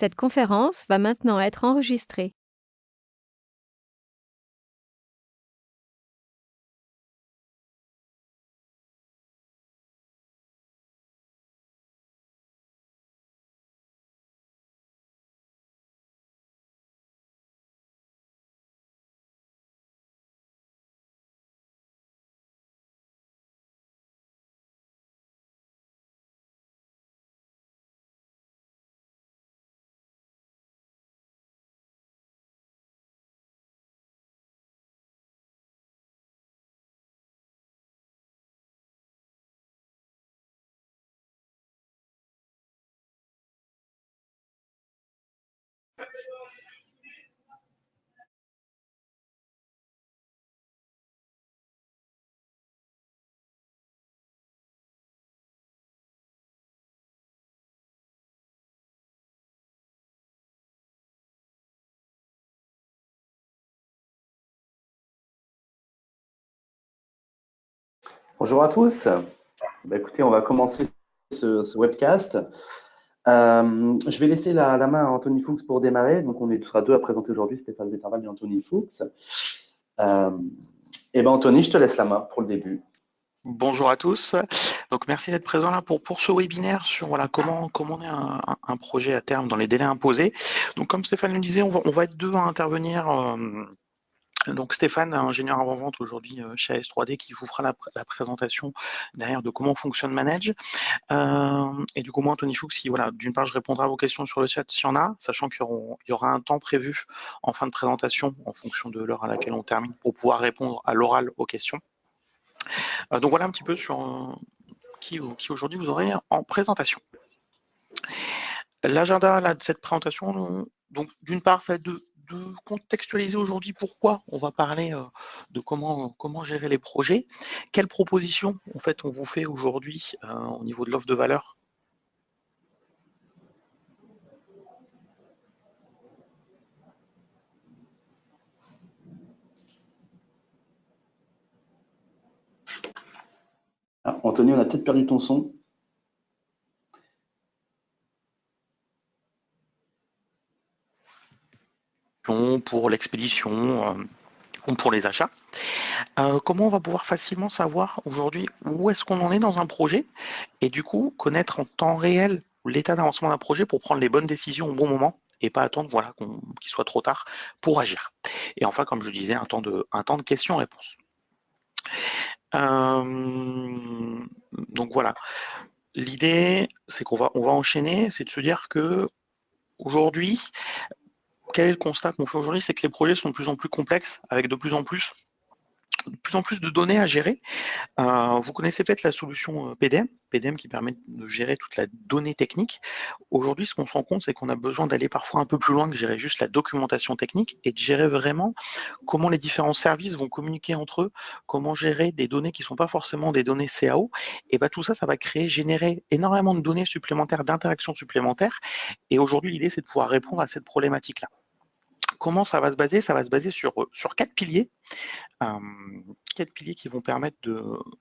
Cette conférence va maintenant être enregistrée. Bonjour à tous. Écoutez, on va commencer ce webcast. Je vais laisser la main à Anthony Fuchs pour démarrer. Donc, on sera deux à présenter aujourd'hui, Stéphane Betterval et Anthony Fuchs. Anthony, je te laisse la main pour le début. Bonjour à tous. Donc merci d'être présent là pour ce webinaire sur voilà comment on est un projet à terme dans les délais imposés. Donc comme Stéphane le disait, on va être deux à intervenir. Donc Stéphane, ingénieur avant-vente aujourd'hui chez AS3D, qui vous fera la présentation derrière de comment fonctionne Manage. Et du coup, moi, Anthony Fuchs, voilà, d'une part, je répondrai à vos questions sur le chat s'il y en a, sachant qu'il y aura un temps prévu en fin de présentation en fonction de l'heure à laquelle on termine pour pouvoir répondre à l'oral aux questions. Donc voilà un petit peu sur qui aujourd'hui vous aurez en présentation. L'agenda de cette présentation, donc d'une part, ça va être de contextualiser aujourd'hui pourquoi on va parler de comment gérer les projets, quelles propositions en fait on vous fait aujourd'hui au niveau de l'offre de valeur. Ah, Anthony, on a peut-être perdu ton son. Pour l'expédition ou pour les achats. Comment on va pouvoir facilement savoir aujourd'hui où est-ce qu'on en est dans un projet et du coup connaître en temps réel l'état d'avancement d'un projet pour prendre les bonnes décisions au bon moment et pas attendre voilà, qu'il soit trop tard pour agir. Et enfin, comme je disais, un temps de questions-réponses. Donc voilà, l'idée c'est qu'on va enchaîner, c'est de se dire que aujourd'hui, quel est le constat qu'on fait aujourd'hui, c'est que les projets sont de plus en plus complexes avec de plus en plus de données à gérer. Vous connaissez peut-être la solution PDM qui permet de gérer toute la donnée technique. Aujourd'hui, ce qu'on se rend compte, c'est qu'on a besoin d'aller parfois un peu plus loin que gérer juste la documentation technique et de gérer vraiment comment les différents services vont communiquer entre eux, comment gérer des données qui ne sont pas forcément des données CAO. Et bien tout ça, ça va générer énormément de données supplémentaires, d'interactions supplémentaires. Et aujourd'hui, l'idée, c'est de pouvoir répondre à cette problématique-là. Comment ça va se baser? Ça va se baser sur 4 piliers. 4 piliers qui vont permettre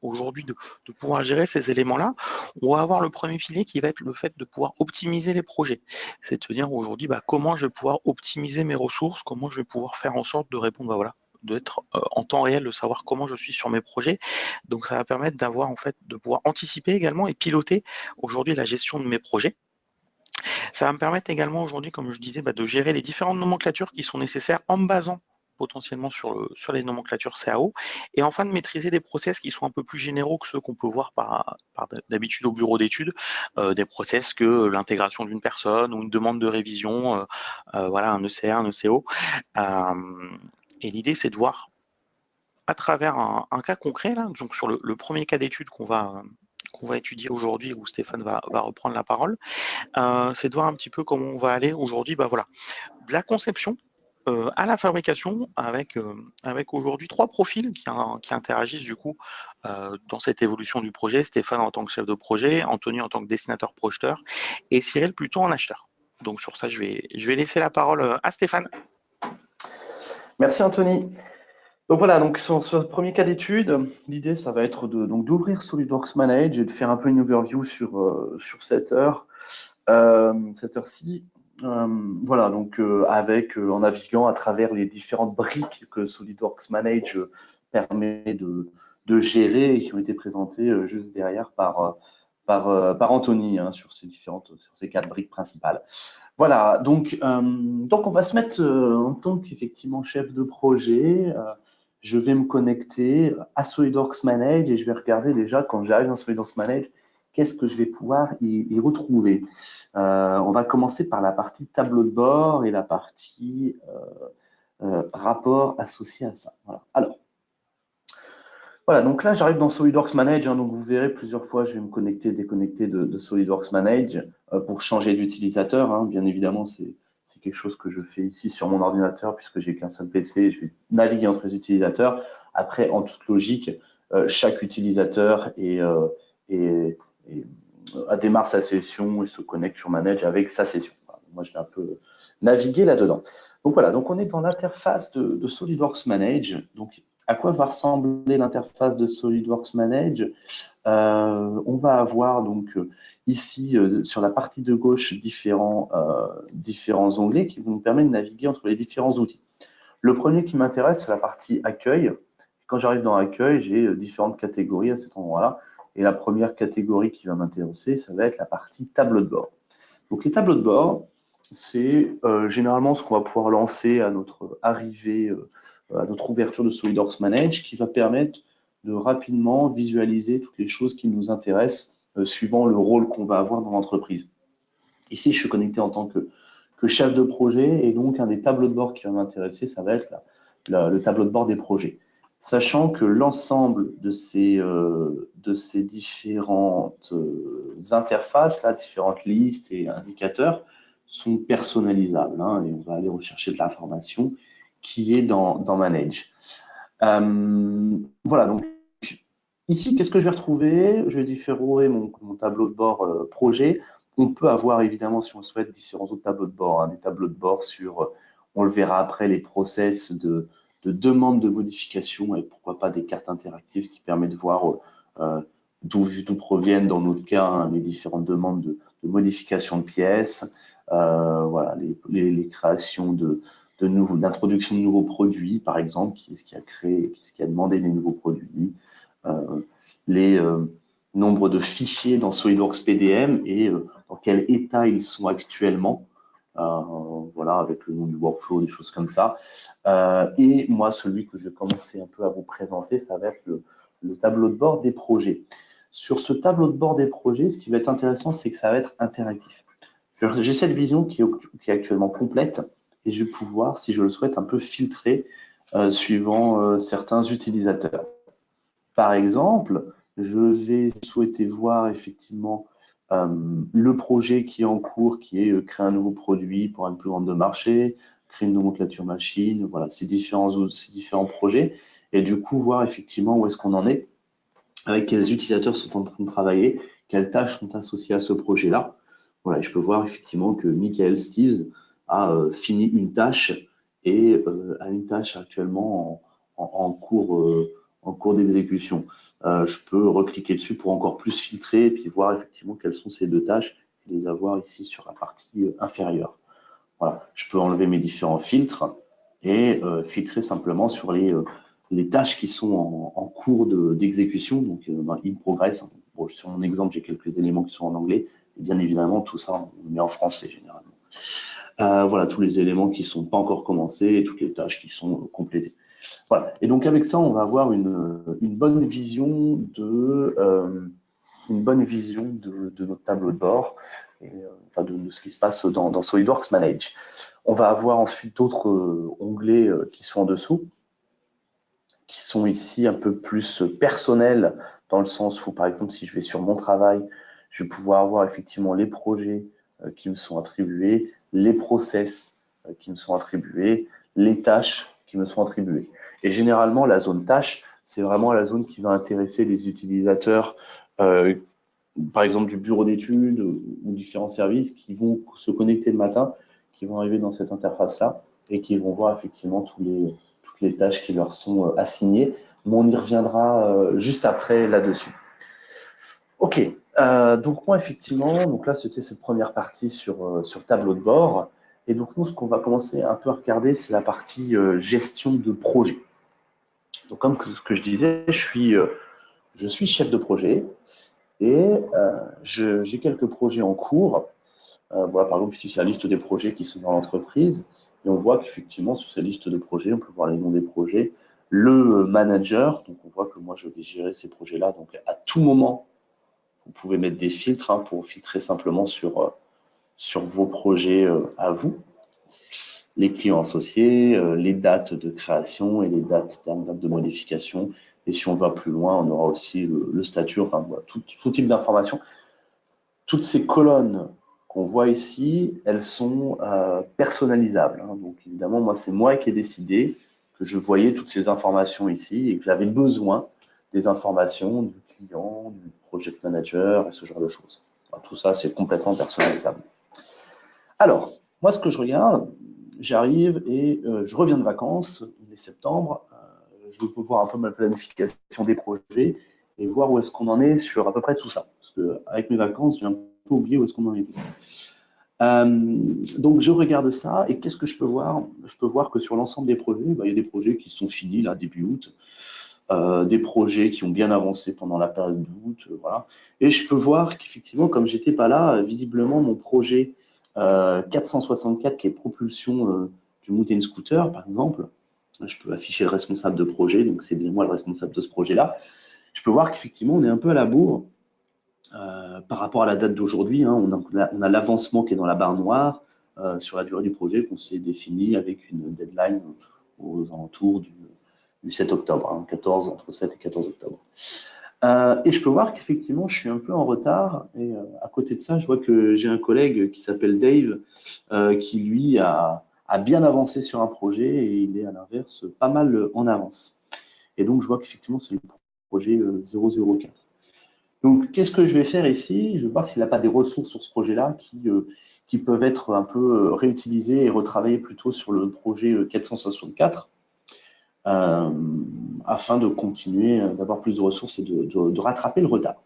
aujourd'hui de pouvoir gérer ces éléments-là. On va avoir le premier pilier qui va être le fait de pouvoir optimiser les projets. C'est de se dire aujourd'hui comment je vais pouvoir optimiser mes ressources, comment je vais pouvoir faire en sorte de répondre d'être en temps réel, de savoir comment je suis sur mes projets. Donc ça va permettre d'avoir en fait de pouvoir anticiper également et piloter aujourd'hui la gestion de mes projets. Ça va me permettre également aujourd'hui, comme je disais, de gérer les différentes nomenclatures qui sont nécessaires en me basant potentiellement sur les nomenclatures CAO, et enfin de maîtriser des process qui sont un peu plus généraux que ceux qu'on peut voir par d'habitude au bureau d'études, des process que l'intégration d'une personne ou une demande de révision, voilà, un ECR, un ECO. Et l'idée, c'est de voir à travers un cas concret, là, donc sur le premier cas d'étude qu'on va étudier aujourd'hui, où Stéphane va reprendre la parole, c'est de voir un petit peu comment on va aller aujourd'hui, voilà, de la conception à la fabrication avec aujourd'hui 3 profils qui interagissent du coup dans cette évolution du projet. Stéphane en tant que chef de projet, Anthony en tant que dessinateur projeteur et Cyril plutôt en acheteur. Donc sur ça, je vais laisser la parole à Stéphane. Merci Anthony. Donc voilà, donc sur ce premier cas d'étude, l'idée ça va être d'ouvrir SolidWorks Manage et de faire un peu une overview sur cette heure. Cette heure-ci. Voilà, donc en naviguant à travers les différentes briques que SolidWorks Manage permet de gérer et qui ont été présentées juste derrière par Anthony hein, sur ces 4 briques principales. Voilà, donc on va se mettre en tant qu'effectivement chef de projet. Je vais me connecter à SolidWorks Manage et je vais regarder déjà quand j'arrive dans SolidWorks Manage, qu'est-ce que je vais pouvoir y retrouver. On va commencer par la partie tableau de bord et la partie rapport associé à ça. Voilà. Alors, voilà, donc là, j'arrive dans SolidWorks Manage. Hein, donc, vous verrez plusieurs fois, je vais me connecter, déconnecter de SolidWorks Manage pour changer d'utilisateur. Hein. Bien évidemment, c'est quelque chose que je fais ici sur mon ordinateur puisque j'ai qu'un seul PC. Je vais naviguer entre les utilisateurs. Après, en toute logique, chaque utilisateur démarre sa session et se connecte sur Manage avec sa session. Voilà, moi, je vais un peu naviguer là-dedans. Donc voilà, donc on est dans l'interface de SolidWorks Manage. Donc, à quoi va ressembler l'interface de SolidWorks Manage? On va avoir donc ici sur la partie de gauche différents onglets qui vont nous permettre de naviguer entre les différents outils. Le premier qui m'intéresse, c'est la partie accueil. Quand j'arrive dans accueil, j'ai différentes catégories à cet endroit-là. Et la première catégorie qui va m'intéresser, ça va être la partie tableau de bord. Donc les tableaux de bord, c'est généralement ce qu'on va pouvoir lancer à notre arrivée, à notre ouverture de SolidWorks Manage, qui va permettre de rapidement visualiser toutes les choses qui nous intéressent suivant le rôle qu'on va avoir dans l'entreprise. Ici, je suis connecté en tant que chef de projet et donc un des tableaux de bord qui va m'intéresser, ça va être le tableau de bord des projets. Sachant que l'ensemble de ces différentes interfaces, là, différentes listes et indicateurs, sont personnalisables hein, et on va aller rechercher de l'information qui est dans Manage. Voilà, donc ici, qu'est-ce que je vais retrouver? Je vais différer mon tableau de bord projet. On peut avoir évidemment, si on le souhaite, différents autres tableaux de bord, hein, des tableaux de bord sur, on le verra après, les process de demande de modification et pourquoi pas des cartes interactives qui permettent de voir d'où proviennent, dans notre cas, hein, les différentes demandes de modification de pièces, voilà, les créations d'introduction de nouveaux produits, par exemple, qui est-ce qui a créé, qui est-ce qui a demandé les nouveaux produits, les nombres de fichiers dans SolidWorks PDM et dans quel état ils sont actuellement. Voilà, avec le nom du workflow, des choses comme ça. Et moi, celui que je vais commencer un peu à vous présenter, ça va être le tableau de bord des projets. Sur ce tableau de bord des projets, ce qui va être intéressant, c'est que ça va être interactif. J'ai cette vision qui est actuellement complète et je vais pouvoir, si je le souhaite, un peu filtrer suivant certains utilisateurs. Par exemple, je vais souhaiter voir effectivement le projet qui est en cours, qui est créer un nouveau produit pour une plus grande de marché, créer une nomenclature machine, voilà, ces différents projets, et du coup voir effectivement où est-ce qu'on en est, avec quels utilisateurs sont en train de travailler, quelles tâches sont associées à ce projet-là. Voilà, je peux voir effectivement que Michael Steves a fini une tâche et a une tâche actuellement en cours d'exécution. Je peux recliquer dessus pour encore plus filtrer et puis voir effectivement quelles sont ces deux tâches et les avoir ici sur la partie inférieure. Voilà, je peux enlever mes différents filtres et filtrer simplement sur les tâches qui sont en cours d'exécution, donc in progress. Bon, sur mon exemple, j'ai quelques éléments qui sont en anglais, et bien évidemment, tout ça, on le met en français généralement. Voilà, tous les éléments qui ne sont pas encore commencés et toutes les tâches qui sont complétées. Voilà, et donc avec ça, on va avoir une bonne vision de notre tableau de bord, et, enfin de ce qui se passe dans SolidWorks Manage. On va avoir ensuite d'autres onglets qui sont en dessous, qui sont ici un peu plus personnels, dans le sens où, par exemple, si je vais sur mon travail, je vais pouvoir avoir effectivement les projets qui me sont attribués, les process qui me sont attribués, les tâches qui me sont attribuées. Et généralement, la zone tâche, c'est vraiment la zone qui va intéresser les utilisateurs, par exemple du bureau d'études ou différents services qui vont se connecter le matin, qui vont arriver dans cette interface-là et qui vont voir effectivement toutes les tâches qui leur sont assignées. Mais on y reviendra juste après là-dessus. Ok, Donc moi, effectivement, donc là, c'était cette première partie sur tableau de bord. Et donc nous, ce qu'on va commencer un peu à regarder, c'est la partie gestion de projet. Donc comme ce que je disais, je suis chef de projet et j'ai quelques projets en cours. Voilà, par exemple, ici, c'est la liste des projets qui sont dans l'entreprise. Et on voit qu'effectivement, sur ces listes de projets, on peut voir les noms des projets, le manager. Donc, on voit que moi, je vais gérer ces projets-là. Donc, à tout moment, vous pouvez mettre des filtres pour filtrer simplement sur vos projets à vous, les clients associés, les dates de création et les dates de modification. Et si on va plus loin, on aura aussi le statut, enfin, voilà, tout type d'informations. Toutes ces colonnes qu'on voit ici, elles sont personnalisables. Donc évidemment, moi, c'est moi qui ai décidé que je voyais toutes ces informations ici et que j'avais besoin des informations du client, du project manager et ce genre de choses. Alors, tout ça, c'est complètement personnalisable. Alors, moi, ce que je regarde, j'arrive et je reviens de vacances, il est septembre, je veux voir un peu ma planification des projets et voir où est-ce qu'on en est sur à peu près tout ça. Parce qu'avec mes vacances, j'ai un peu oublié où est-ce qu'on en était. Donc, je regarde ça et qu'est-ce que je peux voir? Je peux voir que sur l'ensemble des projets, il y a des projets qui sont finis, là, début août, des projets qui ont bien avancé pendant la période d'août, voilà. Et je peux voir qu'effectivement, comme j'étais pas là, visiblement, mon projet 464, qui est propulsion du mountain scooter, par exemple, je peux afficher le responsable de projet, donc c'est bien moi le responsable de ce projet-là. Je peux voir qu'effectivement, on est un peu à la bourre par rapport à la date d'aujourd'hui. Hein, on a l'avancement qui est dans la barre noire sur la durée du projet qu'on s'est défini avec une deadline aux alentours du 7 octobre, hein, entre 7 et 14 octobre. Et je peux voir qu'effectivement, je suis un peu en retard. Et à côté de ça, je vois que j'ai un collègue qui s'appelle Dave, qui lui a bien avancé sur un projet et il est à l'inverse pas mal en avance. Et donc, je vois qu'effectivement, c'est le projet 004. Donc, qu'est-ce que je vais faire ici? Je vais voir s'il n'a pas des ressources sur ce projet-là qui peuvent être un peu réutilisées et retravaillées plutôt sur le projet 464. Afin de continuer d'avoir plus de ressources et de rattraper le retard.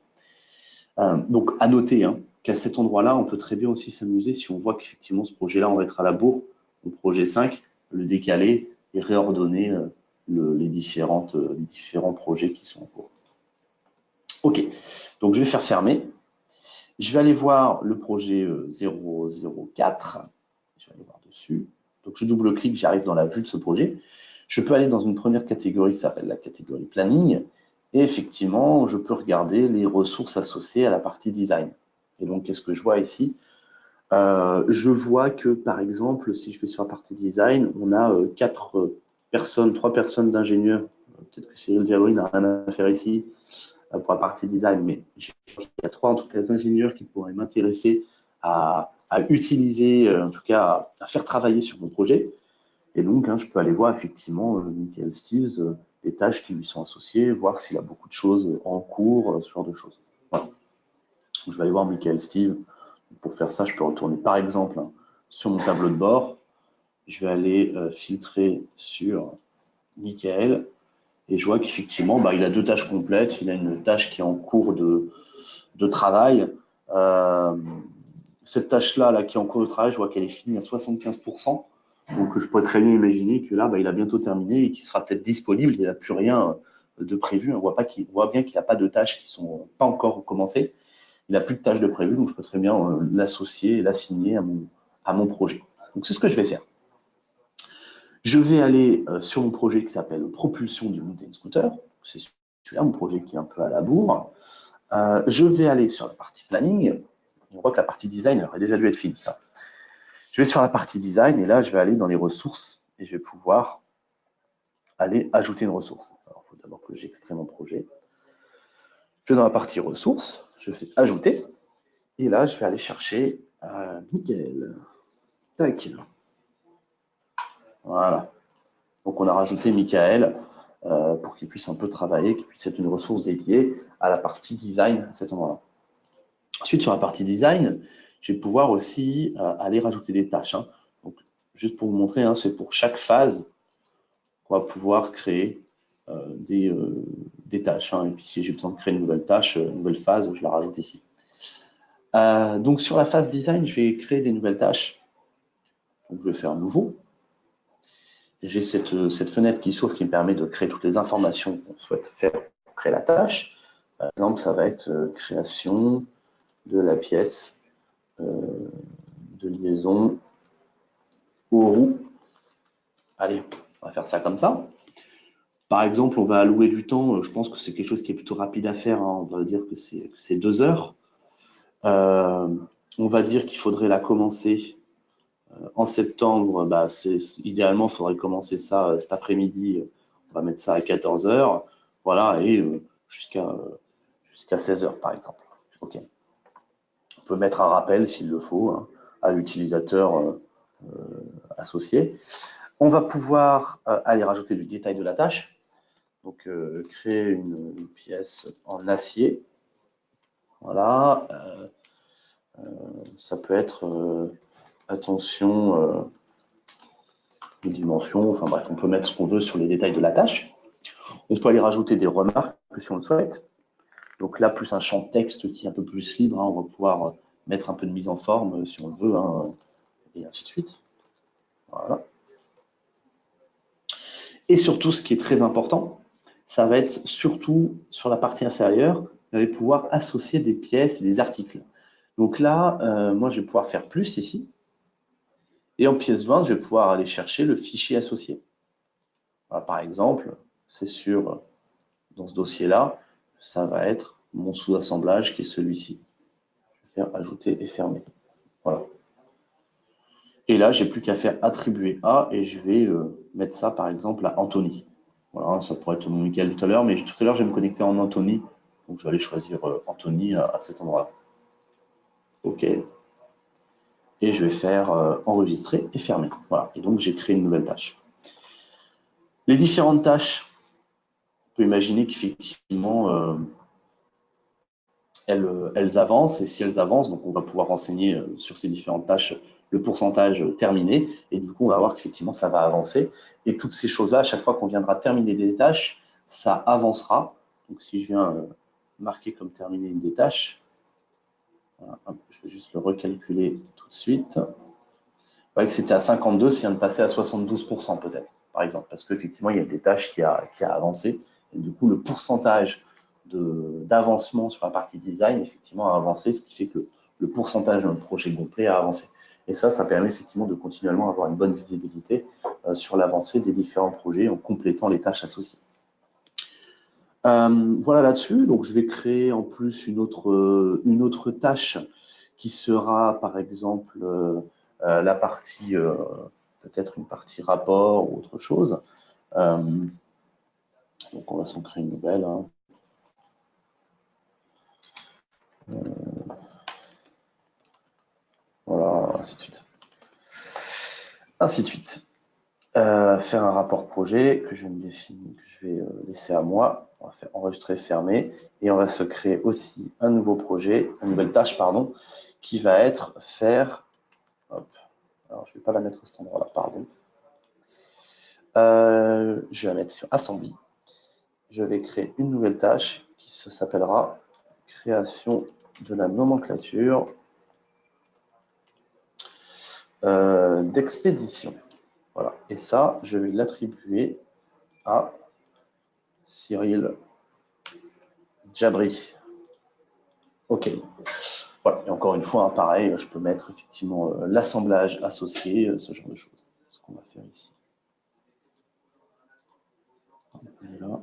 Donc, à noter hein, qu'à cet endroit-là, on peut très bien aussi s'amuser si on voit qu'effectivement ce projet-là, on va être à la bourre, au projet 5, le décaler et réordonner les différents projets qui sont en cours. OK, donc je vais faire fermer. Je vais aller voir le projet 004. Je vais aller voir dessus. Donc, je double-clique, j'arrive dans la vue de ce projet. Je peux aller dans une première catégorie qui s'appelle la catégorie planning. Et effectivement, je peux regarder les ressources associées à la partie design. Et donc, qu'est-ce que je vois ici? Je vois que, par exemple, si je vais sur la partie design, on a trois personnes d'ingénieurs. Peut-être que Cyril Diagory n'a rien à faire ici pour la partie design, mais il y a trois, en tout cas, ingénieurs qui pourraient m'intéresser à utiliser, en tout cas, à faire travailler sur mon projet. Et donc, hein, je peux aller voir effectivement Michael Steves, les tâches qui lui sont associées, voir s'il a beaucoup de choses en cours, ce genre de choses. Voilà. Donc, je vais aller voir Michael Steves. Pour faire ça, je peux retourner par exemple hein, sur mon tableau de bord. Je vais aller filtrer sur Michael et je vois qu'effectivement, il a deux tâches complètes. Il a une tâche qui est en cours de travail. Cette tâche-là là, qui est en cours de travail, je vois qu'elle est finie à 75%. Donc, je pourrais très bien imaginer que là, il a bientôt terminé et qu'il sera peut-être disponible. Il n'y a plus rien de prévu. On voit bien qu'il n'a pas de tâches qui ne sont pas encore commencées. Il n'a plus de tâches de prévu, donc je peux très bien l'associer et l'assigner à mon projet. Donc, c'est ce que je vais faire. Je vais aller sur mon projet qui s'appelle Propulsion du mountain scooter. C'est celui-là, mon projet qui est un peu à la bourre. Je vais aller sur la partie planning. On voit que la partie design aurait déjà dû être finie. Je vais sur la partie design et là, je vais aller dans les ressources et je vais pouvoir aller ajouter une ressource. Alors, il faut d'abord que j'extrais mon projet. Je vais dans la partie ressources, je fais ajouter et là, je vais aller chercher Michael. Tac. Voilà. Donc, on a rajouté Michael pour qu'il puisse un peu travailler, qu'il puisse être une ressource dédiée à la partie design à cet endroit-là. Ensuite, sur la partie design, je vais pouvoir aussi aller rajouter des tâches. Hein. Donc, juste pour vous montrer, hein, c'est pour chaque phase qu'on va pouvoir créer des tâches. Hein. Et puis, si j'ai besoin de créer une nouvelle tâche, une nouvelle phase, je la rajoute ici. Donc sur la phase design, je vais créer des nouvelles tâches. Donc je vais faire nouveau. J'ai cette fenêtre qui s'ouvre qui me permet de créer toutes les informations qu'on souhaite faire pour créer la tâche. Par exemple, ça va être création de la pièce de liaison aux roues. Allez, on va faire ça comme ça. Par exemple, on va allouer du temps. Je pense que c'est quelque chose qui est plutôt rapide à faire, hein. On va dire que c'est 2 heures. On va dire qu'il faudrait la commencer en septembre. Bah, idéalement, il faudrait commencer ça cet après-midi. On va mettre ça à 14 heures. Voilà, et jusqu'à 16 heures, par exemple. OK. On peut mettre un rappel s'il le faut, hein, à l'utilisateur associé. On va pouvoir aller rajouter du détail de la tâche. Donc, créer une pièce en acier. Voilà. Ça peut être, attention, les dimensions. Enfin bref, on peut mettre ce qu'on veut sur les détails de la tâche. On peut aller rajouter des remarques si on le souhaite. Donc là, plus un champ de texte qui est un peu plus libre, hein, on va pouvoir mettre un peu de mise en forme si on le veut, hein, et ainsi de suite. Voilà. Et surtout, ce qui est très important, ça va être surtout sur la partie inférieure, vous allez pouvoir associer des pièces et des articles. Donc là, moi, je vais pouvoir faire plus ici. Et en pièce 20, je vais pouvoir aller chercher le fichier associé. Voilà, par exemple, c'est sûr, dans ce dossier-là, ça va être mon sous-assemblage qui est celui-ci. Je vais faire ajouter et fermer. Voilà. Et là, j'ai plus qu'à faire attribuer à et je vais mettre ça par exemple à Anthony. Voilà, ça pourrait être mon Michael tout à l'heure, mais tout à l'heure, je vais me connecter en Anthony. Donc, je vais aller choisir Anthony à cet endroit-là. OK. Et je vais faire enregistrer et fermer. Voilà. Et donc, j'ai créé une nouvelle tâche. Les différentes tâches, on peut imaginer qu'effectivement, elles avancent. Et si elles avancent, donc on va pouvoir renseigner sur ces différentes tâches le pourcentage terminé. Et du coup, on va voir qu'effectivement, ça va avancer. Et toutes ces choses-là, à chaque fois qu'on viendra terminer des tâches, ça avancera. Donc, si je viens marquer comme terminé une des tâches, voilà, je vais juste le recalculer tout de suite. Vous voyez que c'était à 52, ça vient de passer à 72% peut-être, par exemple, parce qu'effectivement, il y a des tâches qui a avancé. Et du coup, le pourcentage d'avancement sur la partie design, effectivement, a avancé, ce qui fait que le pourcentage de notre projet complet a avancé. Et ça permet effectivement de continuellement avoir une bonne visibilité sur l'avancée des différents projets en complétant les tâches associées. Voilà là-dessus, donc je vais créer en plus une autre tâche qui sera par exemple la partie, peut-être une partie rapport ou autre chose. Donc on va s'en créer une nouvelle, hein. Voilà, ainsi de suite. Ainsi de suite. Faire un rapport projet que je vais laisser à moi. On va faire enregistrer, fermer. Et on va se créer aussi un nouveau projet, une nouvelle tâche, pardon, qui va être faire. Hop. Alors, je ne vais pas la mettre à cet endroit-là, pardon. Je vais la mettre sur Assembly. Je vais créer une nouvelle tâche qui s'appellera création de la nomenclature d'expédition. Voilà. Et ça, je vais l'attribuer à Cyril Jabri. OK. Voilà. Et encore une fois, hein, pareil, je peux mettre effectivement l'assemblage associé, ce genre de choses. Ce qu'on va faire ici. Voilà.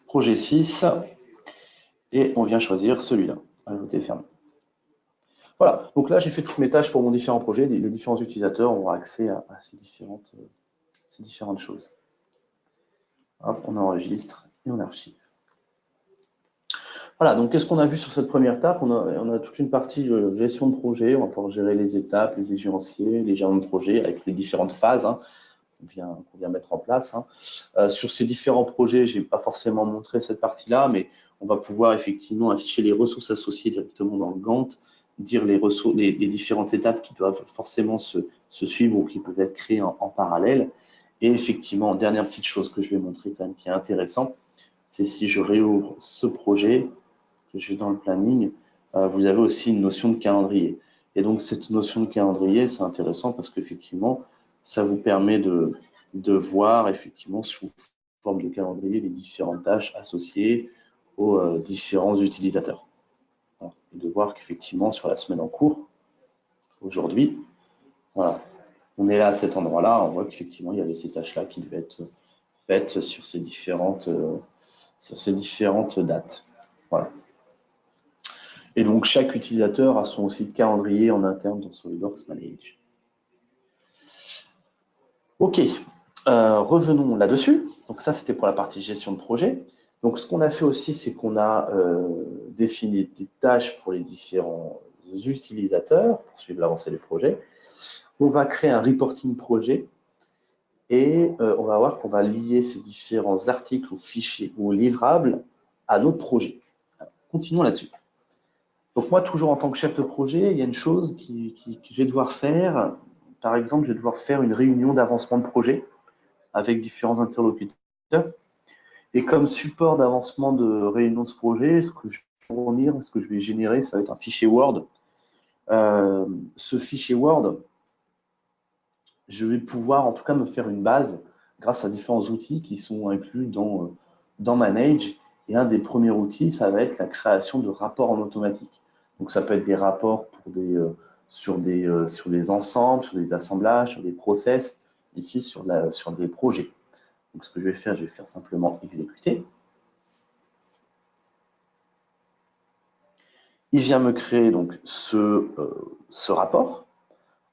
Projet 6. Et on vient choisir celui-là. Ajouter, fermer. Voilà. Donc là, j'ai fait toutes mes tâches pour mon différent projet. Les différents utilisateurs auront accès à ces différentes choses. Hop, on enregistre et on archive. Voilà, donc qu'est-ce qu'on a vu sur cette première étape? On a toute une partie de gestion de projet, on va pouvoir gérer les étapes, les échéanciers, les jalons de projet avec les différentes phases, hein, qu'on vient mettre en place, hein. Sur ces différents projets, je n'ai pas forcément montré cette partie-là, mais on va pouvoir effectivement afficher les ressources associées directement dans le Gantt, dire les différentes étapes qui doivent forcément se suivre ou qui peuvent être créées en parallèle. Et effectivement, dernière petite chose que je vais montrer quand même qui est intéressant, c'est si je réouvre ce projet, que je vais dans le planning, vous avez aussi une notion de calendrier. Et donc, cette notion de calendrier, c'est intéressant parce qu'effectivement, ça vous permet de voir effectivement sous forme de calendrier les différentes tâches associées aux différents utilisateurs. Et de voir qu'effectivement, sur la semaine en cours, aujourd'hui, voilà, on est là à cet endroit-là, on voit qu'effectivement, il y avait ces tâches-là qui devaient être faites sur ces différentes dates. Voilà. Et donc, chaque utilisateur a son aussi calendrier en interne dans SolidWorks Manage. OK, revenons là-dessus. Donc ça, c'était pour la partie gestion de projet. Donc, ce qu'on a fait aussi, c'est qu'on a défini des tâches pour les différents utilisateurs pour suivre l'avancée des projets. On va créer un reporting projet et on va voir qu'on va lier ces différents articles ou fichiers ou livrables à notre projet. Alors, continuons là-dessus. Donc moi, toujours en tant que chef de projet, il y a une chose que je vais devoir faire. Par exemple, je vais devoir faire une réunion d'avancement de projet avec différents interlocuteurs. Et comme support d'avancement de réunion de ce projet, ce que je vais fournir, ce que je vais générer, ça va être un fichier Word. Ce fichier Word, je vais pouvoir en tout cas me faire une base grâce à différents outils qui sont inclus dans Manage. Et un des premiers outils, ça va être la création de rapports en automatique. Donc ça peut être des rapports sur des ensembles, sur des assemblages, sur des process, ici sur des projets. Donc ce que je vais faire simplement exécuter. Il vient me créer donc ce rapport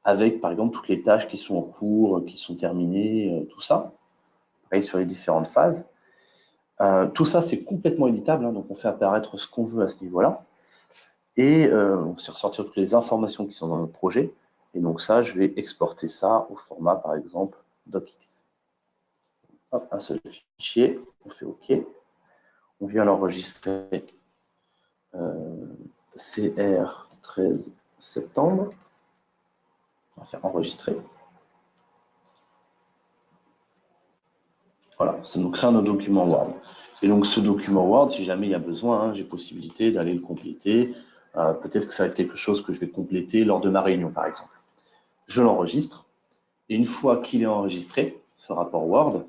avec par exemple toutes les tâches qui sont en cours, qui sont terminées, tout ça. Pareil sur les différentes phases. Tout ça, c'est complètement éditable, hein, donc on fait apparaître ce qu'on veut à ce niveau-là. Et on sait ressortir toutes les informations qui sont dans notre projet. Et donc ça, je vais exporter ça au format, par exemple, docx. Hop, un seul fichier, on fait OK. On vient l'enregistrer CR 13 septembre. On va faire enregistrer. Voilà, ça nous crée un document Word. Et donc ce document Word, si jamais il y a besoin, hein, j'ai possibilité d'aller le compléter. Peut-être que ça va être quelque chose que je vais compléter lors de ma réunion, par exemple. Je l'enregistre. Et une fois qu'il est enregistré, ce rapport Word,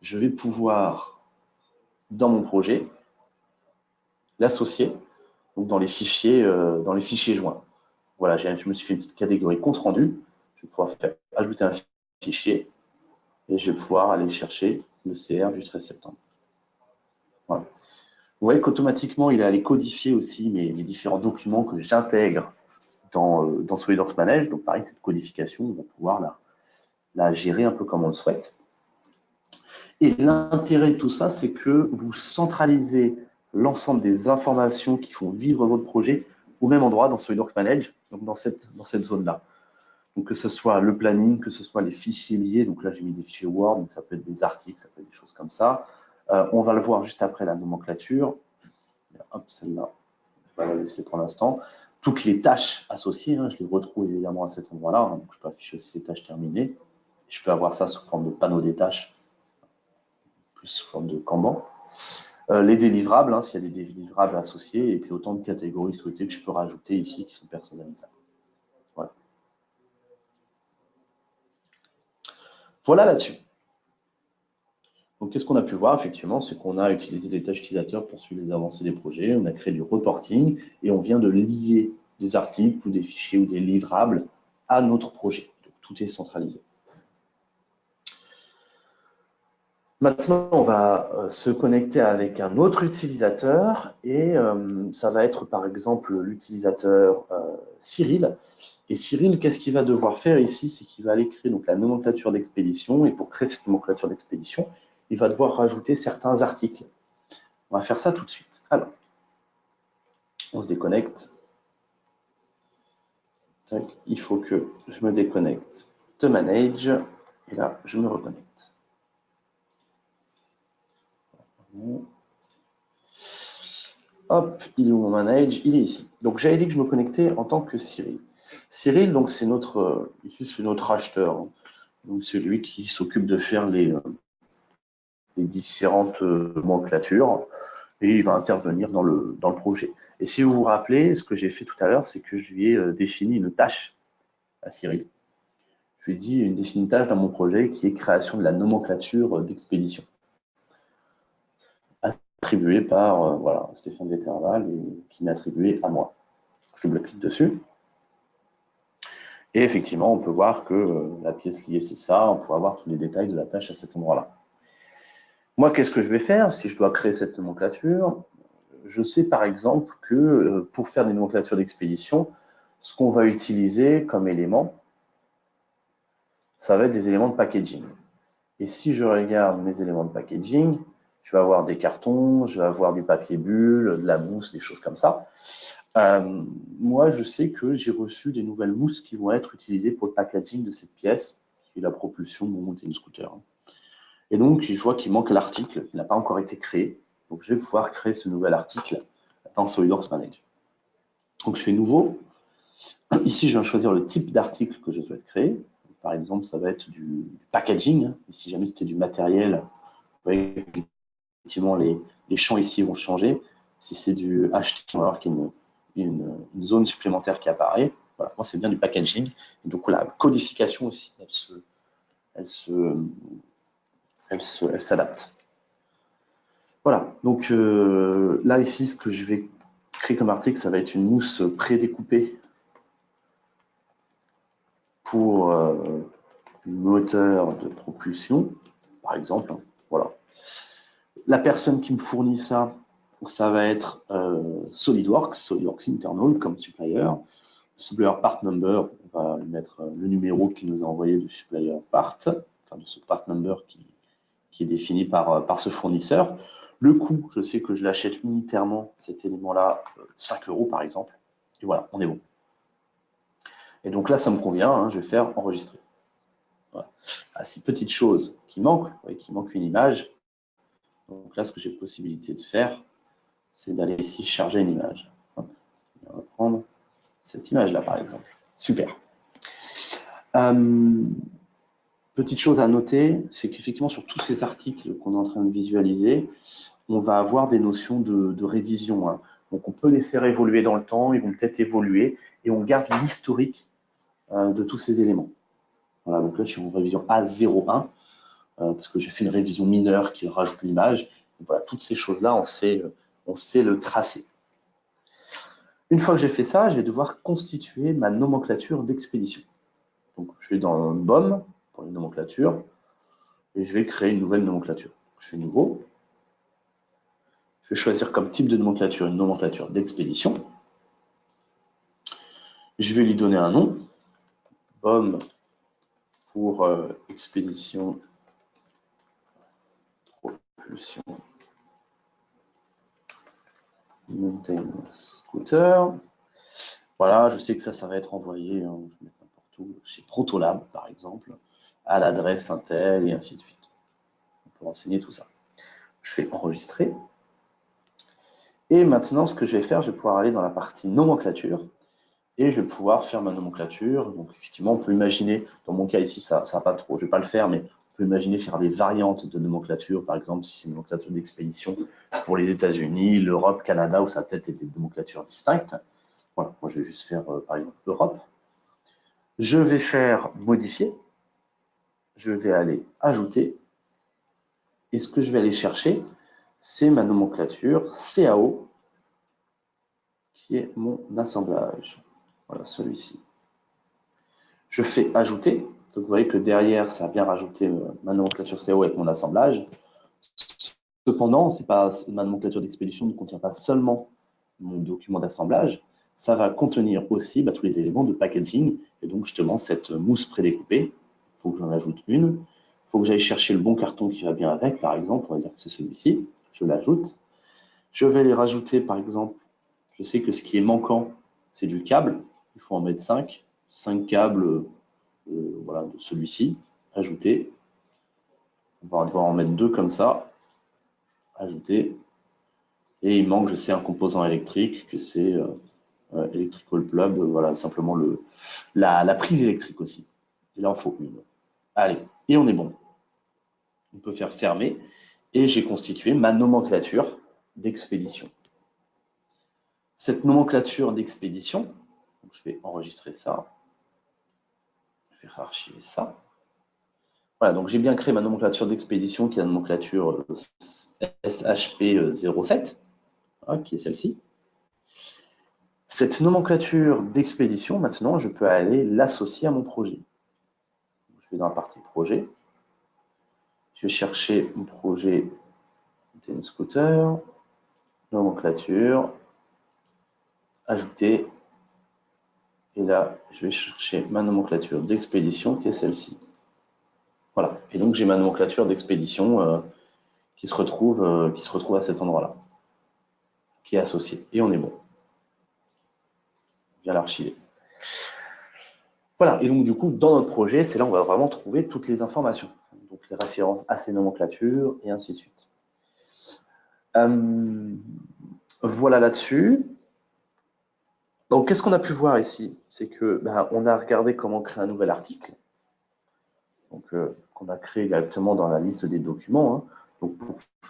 je vais pouvoir, dans mon projet, l'associer dans les fichiers joints. Voilà, je me suis fait une petite catégorie compte rendu. Je vais pouvoir ajouter un fichier et je vais pouvoir aller chercher le CR du 13 septembre. Voilà. Vous voyez qu'automatiquement, il est allé codifier aussi mes différents documents que j'intègre dans SolidWorks Manage. Donc pareil, cette codification, on va pouvoir la gérer un peu comme on le souhaite. Et l'intérêt de tout ça, c'est que vous centralisez l'ensemble des informations qui font vivre votre projet au même endroit dans SolidWorks Manage, donc dans cette zone-là. Donc que ce soit le planning, que ce soit les fichiers liés, donc là j'ai mis des fichiers Word, donc ça peut être des articles, ça peut être des choses comme ça. On va le voir juste après la nomenclature. Hop, celle-là, je vais la laisser pour l'instant. Toutes les tâches associées, hein, je les retrouve évidemment à cet endroit-là. Hein, donc je peux afficher aussi les tâches terminées. Je peux avoir ça sous forme de panneau des tâches, plus sous forme de Kanban. Les délivrables, hein, s'il y a des délivrables associés, et puis autant de catégories souhaitées que je peux rajouter ici qui sont personnalisables. Voilà. Voilà là-dessus. Donc, qu'est-ce qu'on a pu voir, effectivement, c'est qu'on a utilisé des tâches utilisateurs pour suivre les avancées des projets, on a créé du reporting et on vient de lier des articles ou des fichiers ou des livrables à notre projet. Donc, tout est centralisé. Maintenant, on va se connecter avec un autre utilisateur et ça va être par exemple l'utilisateur Cyril. Et Cyril, qu'est-ce qu'il va devoir faire ici? C'est qu'il va aller créer donc, la nomenclature d'expédition et pour créer cette nomenclature d'expédition, il va devoir rajouter certains articles. On va faire ça tout de suite. Alors, on se déconnecte. Tac, il faut que je me déconnecte de Manage. Et là, je me reconnecte. Hop, il est où mon Manage? Il est ici. Donc, j'avais dit que je me connectais en tant que Cyril. Cyril, donc, c'est notre acheteur. Hein. Donc, c'est lui qui s'occupe de faire les différentes nomenclatures. et il va intervenir dans le projet. Et si vous vous rappelez, ce que j'ai fait tout à l'heure, c'est que je lui ai défini une tâche à Cyril. Je lui ai dit défini une tâche dans mon projet qui est création de la nomenclature d'expédition, attribuée par voilà, Stéphane Vetterval et qui m'est attribuée à moi. Je double-clique dessus. Et effectivement, on peut voir que la pièce liée, c'est ça. On peut avoir tous les détails de la tâche à cet endroit-là. Moi, qu'est-ce que je vais faire si je dois créer cette nomenclature? Je sais par exemple que pour faire des nomenclatures d'expédition, ce qu'on va utiliser comme élément, ça va être des éléments de packaging. Et si je regarde mes éléments de packaging, je vais avoir des cartons, je vais avoir du papier bulle, de la mousse, des choses comme ça. Moi, je sais que j'ai reçu des nouvelles mousses qui vont être utilisées pour le packaging de cette pièce, qui est la propulsion de mon tennis scooter. Et donc, je vois qu'il manque l'article, il n'a pas encore été créé. Donc, je vais pouvoir créer ce nouvel article dans SolidWorks Manager. Donc, je fais nouveau. Ici, je vais choisir le type d'article que je souhaite créer. Par exemple, ça va être du packaging. Et si jamais c'était du matériel, vous voyez, effectivement, les champs ici vont changer. Si c'est du HT, on va voir qu'il y a une zone supplémentaire qui apparaît. Voilà, moi, c'est bien du packaging. Et donc, la codification aussi, elle s'adapte. Voilà, donc là, ici, ce que je vais créer comme article, ça va être une mousse prédécoupée pour une moteur de propulsion, par exemple. Voilà. La personne qui me fournit ça, ça va être SolidWorks Internal comme supplier. Le supplier part number, on va lui mettre le numéro qui nous a envoyé du supplier part, enfin de ce part number qui est défini par ce fournisseur. Le coût, je sais que je l'achète unitairement, cet élément-là, 5 € par exemple. Et voilà, on est bon. Et donc là, ça me convient, hein, je vais faire enregistrer. Voilà. Ah, ces petites choses qui manquent, qui manque une image. Donc là, ce que j'ai possibilité de faire, c'est d'aller ici charger une image. On va prendre cette image-là, par exemple. Super. Petite chose à noter, c'est qu'effectivement, sur tous ces articles qu'on est en train de visualiser, on va avoir des notions de révision. Hein. Donc, on peut les faire évoluer dans le temps, ils vont peut-être évoluer, et on garde l'historique de tous ces éléments. Voilà, donc là, je suis en révision A01, parce que j'ai fait une révision mineure qui rajoute l'image. Voilà, toutes ces choses-là, on sait le tracer. Une fois que j'ai fait ça, je vais devoir constituer ma nomenclature d'expédition. Donc, je vais dans BOM pour les nomenclatures et je vais créer une nouvelle nomenclature. Je fais nouveau. Je vais choisir comme type de nomenclature une nomenclature d'expédition. Je vais lui donner un nom. BOM pour expédition propulsion mountain scooter. Voilà, je sais que ça va être envoyé, hein, je vais mettre n'importe où, chez Protolab par exemple, à l'adresse Intel et ainsi de suite. On peut renseigner tout ça. Je fais enregistrer. Et maintenant, ce que je vais faire, je vais pouvoir aller dans la partie nomenclature et je vais pouvoir faire ma nomenclature. Donc, effectivement, on peut imaginer, dans mon cas ici, ça va pas trop, je ne vais pas le faire, mais on peut imaginer faire des variantes de nomenclature. Par exemple, si c'est une nomenclature d'expédition pour les États-Unis, l'Europe, Canada, où ça a peut-être été des nomenclatures distinctes. Voilà, moi je vais juste faire, par exemple, Europe. Je vais faire modifier. Je vais aller ajouter. Et ce que je vais aller chercher, c'est ma nomenclature CAO, qui est mon assemblage. Voilà, celui-ci. Je fais ajouter. Donc, vous voyez que derrière, ça a bien rajouté ma nomenclature CAO avec mon assemblage. Cependant, ma nomenclature d'expédition ne contient pas seulement mon document d'assemblage, ça va contenir aussi tous les éléments de packaging. Et donc, justement, cette mousse prédécoupée, il faut que j'en ajoute une. Il faut que j'aille chercher le bon carton qui va bien avec, par exemple, on va dire que c'est celui-ci. Je l'ajoute. Je vais les rajouter, par exemple, je sais que ce qui est manquant, c'est du câble. Il faut en mettre 5. 5 câbles voilà, de celui-ci. Ajouter. On va devoir en mettre 2 comme ça. Ajouter. Et il manque, je sais, un composant électrique, que c'est Electrical Plug, voilà, simplement la prise électrique aussi. Et là, il en faut une. Allez, et on est bon. On peut faire fermer. Et j'ai constitué ma nomenclature d'expédition. Cette nomenclature d'expédition, je vais enregistrer ça, je vais archiver ça. Voilà, donc j'ai bien créé ma nomenclature d'expédition qui est la nomenclature SHP07, voilà, qui est celle-ci. Cette nomenclature d'expédition, maintenant, je peux aller l'associer à mon projet. Je vais dans la partie projet. Je vais chercher mon projet TN Scooter, nomenclature, ajouter. Et là, je vais chercher ma nomenclature d'expédition qui est celle-ci. Voilà. Et donc, j'ai ma nomenclature d'expédition qui se retrouve à cet endroit-là, qui est associée. Et on est bon. Je viens l'archiver. Voilà. Et donc, du coup, dans notre projet, c'est là où on va vraiment trouver toutes les informations. Donc, les références à ces nomenclatures et ainsi de suite. Voilà là-dessus. Donc, qu'est-ce qu'on a pu voir ici? C'est que on a regardé comment créer un nouvel article. Donc, qu'on a créé directement dans la liste des documents. Hein. Donc,